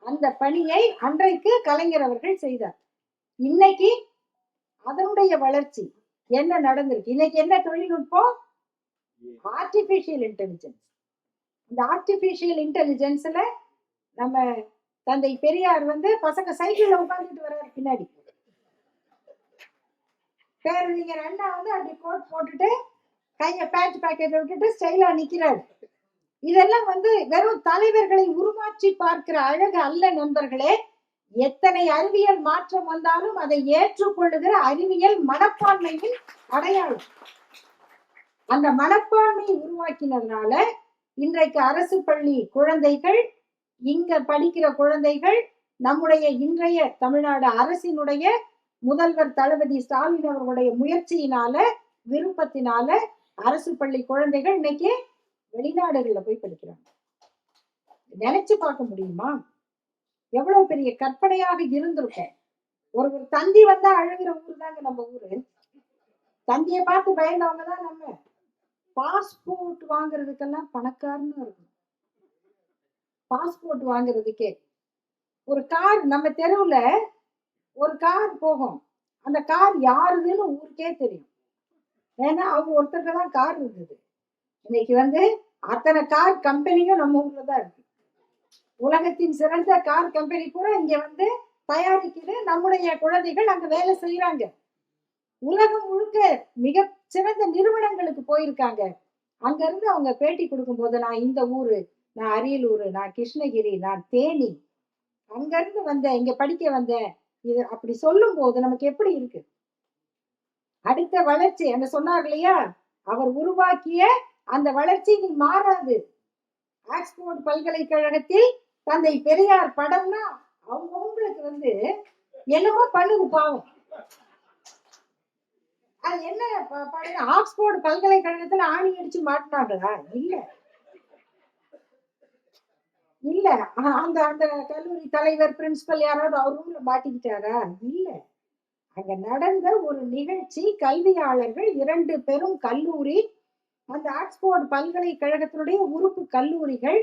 அந்த பணியை அன்றைக்கு கலைஞர் அவர்கள் செய்தார். இன்னைக்கு அதனுடைய வளர்ச்சி என்ன நடந்திருக்கு? இன்னைக்கு என்ன தொழில்நுட்பம்? Artificial intelligence. இந்த ஆர்டிபிஷியல் இன்டெலிஜென்ஸ்ல நம்ம தந்தை பெரியார் பசங்க சைக்கிள்ல உட்கார்ந்துட்டு வர்றாரு பின்னாடி. பேரறிஞர் அண்ணா அப்படி கோட் போட்டுட்டு கைய பேண்ட் பாக்கெட்ல விட்டுட்டு ஸ்டைலா நிக்கிறாரு. இதெல்லாம் வெறும் தலைவர்களை உருமாற்றி பார்க்கிற அழகு அல்ல நண்பர்களே. எத்தனை அறிவியல் மாற்றம் வந்தாலும் அதை ஏற்றுக்கொள்ளுகிற அறிவியல் மனப்பான்மையின் அடையாளம். அந்த மனப்பான்மையை உருவாக்கினதுனால இன்றைக்கு அரசு பள்ளி குழந்தைகள், இங்க படிக்கிற குழந்தைகள், நம்முடைய இன்றைய தமிழ்நாடு அரசினுடைய முதல்வர் தளபதி ஸ்டாலின் அவர்களுடைய முயற்சியினால, விருப்பத்தினால அரசு பள்ளி குழந்தைகள் இன்னைக்கு வெளிநாடுகள்ல போய் படிக்கிறாங்க. நினைச்சு பார்க்க முடியுமா? எவ்வளவு பெரிய கற்பனையாக இருந்திருக்கும். ஒரு தந்தி வந்தா அழுகிற ஊர் தாங்க நம்ம ஊரு. தந்தியை பார்த்து பயந்தவங்க தான் நம்ம. பாஸ்போர்ட் வாங்குறதுக்கெல்லாம் பணக்காரன்னு இருக்கும். பாஸ்போர்ட் வாங்குறதுக்கே ஒரு கார் நம்ம தெருவுல ஒரு கார் போகும். அந்த கார் யாருதுன்னு ஊருக்கே தெரியும். ஏன்னா அவங்க ஒருத்தருக்கு தான் கார் இருந்தது. இன்னைக்கு அத்தனை கார் கம்பெனியும் நம்ம ஊர்ல தான் இருக்கு. உலகத்தின் சிறந்த கார் கம்பெனி பூரா இங்க தயாரிக்குது. நம்முடைய குழந்தைகள் அங்க வேலை செய்யறாங்க. உலகம் முழுக்க மிக சிறந்த நிறுவனங்களுக்கு போயிருக்காங்க. அங்க இருந்து அவங்க பேட்டி கொடுக்கும் போது, நான் இந்த ஊரு, நான் அரியலூர், நான் கிருஷ்ணகிரி, நான் தேனி, அங்க இருந்து வந்தேன், இங்க படிக்க வந்தேன், இது அப்படி சொல்லும் போது நமக்கு எப்படி இருக்கு? அடுத்த வளர்ச்சி அந்த சொன்னார் இல்லையா, அவர் உருவாக்கிய அந்த வளர்ச்சி நீ மாறாது. ஆக்ஸ்போர்ட் பல்கலைக்கழகத்தில் தந்தை பெரியார் படம்னா அவங்களுக்கு என்னமோ பண்ணுது பாவம். அது என்ன படம்? ஆக்ஸ்போர்ட் பல்கலைக்கழகத்துல ஆணி அடிச்சு மாட்டினாங்களா? இல்ல இல்ல. அந்த அந்த கல்லூரி தலைவர் பிரின்சிபல் யாராவது அவர் ரூம்ல மாட்டிக்கிட்டாரா? இல்ல. அங்க நடந்த ஒரு நிகழ்ச்சி, கல்வியாளர்கள் 2 பெரும் கல்லூரி, அந்த ஆக்ஸ்போர்ட் பல்கலைக்கழகத்தினுடைய உறுப்பு கல்லூரிகள்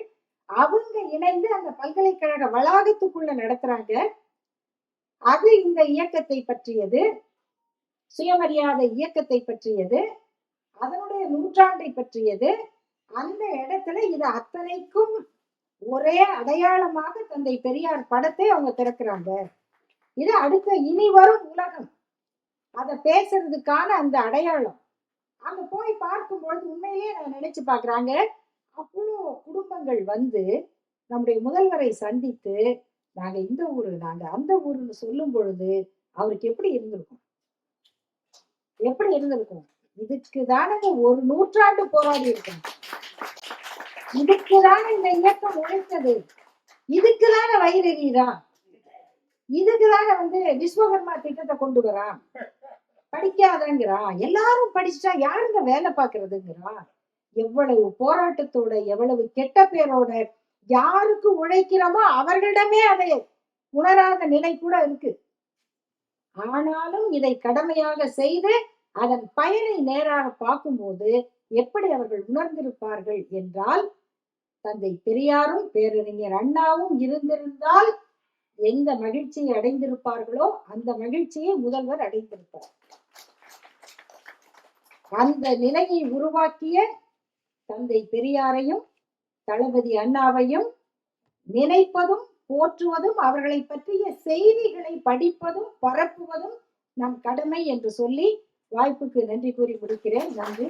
அவங்க இணைந்து அந்த பல்கலைக்கழக வளாகத்துக்குள்ள நடத்துறாங்க. அது இந்த இயக்கத்தை பற்றியது, சுயமரியாதை இயக்கத்தை பற்றியது, அதனுடைய நூற்றாண்டை பற்றியது. அந்த இடத்துல இது அத்தனைக்கும் ஒரே அடையாளமாக தந்தை பெரியார் படத்தை அவங்க திறக்கிறாங்க. இது அடுத்த இனி வரும் உலகம் அதை பேசுறதுக்கான அந்த அடையாளம். அங்க போய் பார்க்கும்பொழுது உண்மையிலேயே நான் நினைச்சு பாக்குறாங்க, அவ்வளோ குடும்பங்கள் நம்முடைய முதல்வரை சந்தித்து நாங்க இந்த ஊரு, நாங்க அந்த ஊருன்னு சொல்லும் பொழுது அவருக்கு எப்படி இருந்திருக்கும்? எப்படி இருந்திருக்கும்? இதுக்குதானே ஒரு நூற்றாண்டு போராடி இருக்கோம். இதுக்குதானே இந்த இயக்கம் உழைத்தது. இதுக்குதானே வயிறெறிகிறான். இதுக்குதானே விஸ்வகர்மா திட்டத்தை கொண்டு வரான். படிக்காதங்கிறான். எல்லாரும் படிச்சுட்டா யாருங்க வேலை பார்க்கறதுங்கிறான். எவ்வளவு போராட்டத்தோட, எவ்வளவு கெட்ட பேரோட, யாருக்கு உழைக்கிறோமோ அவர்களிடமே அதை உணராத நிலை கூட இருக்கு. ஆனாலும் இதை கடமையாக செய்து அதன் பயனை நேராக பார்க்கும்போது எப்படி அவர்கள் உணர்ந்திருப்பார்கள் என்றால், தந்தை பெரியாரும் பேரறிஞர் அண்ணாவும் இருந்திருந்தால் எந்த மகிழ்ச்சியை அடைந்திருப்பார்களோ அந்த மகிழ்ச்சியை முதல்வர் அடைந்திருப்பார். அந்த நிலையை உருவாக்கிய தந்தை பெரியாரையும் தளபதி அண்ணாவையும் நினைப்பதும் போற்றுவதும் அவர்களை பற்றிய செய்திகளை படிப்பதும் பரப்புவதும் நம் கடமை என்று சொல்லி வாய்ப்புக்கு நன்றி கூறி முடிக்கிறேன். நன்றி.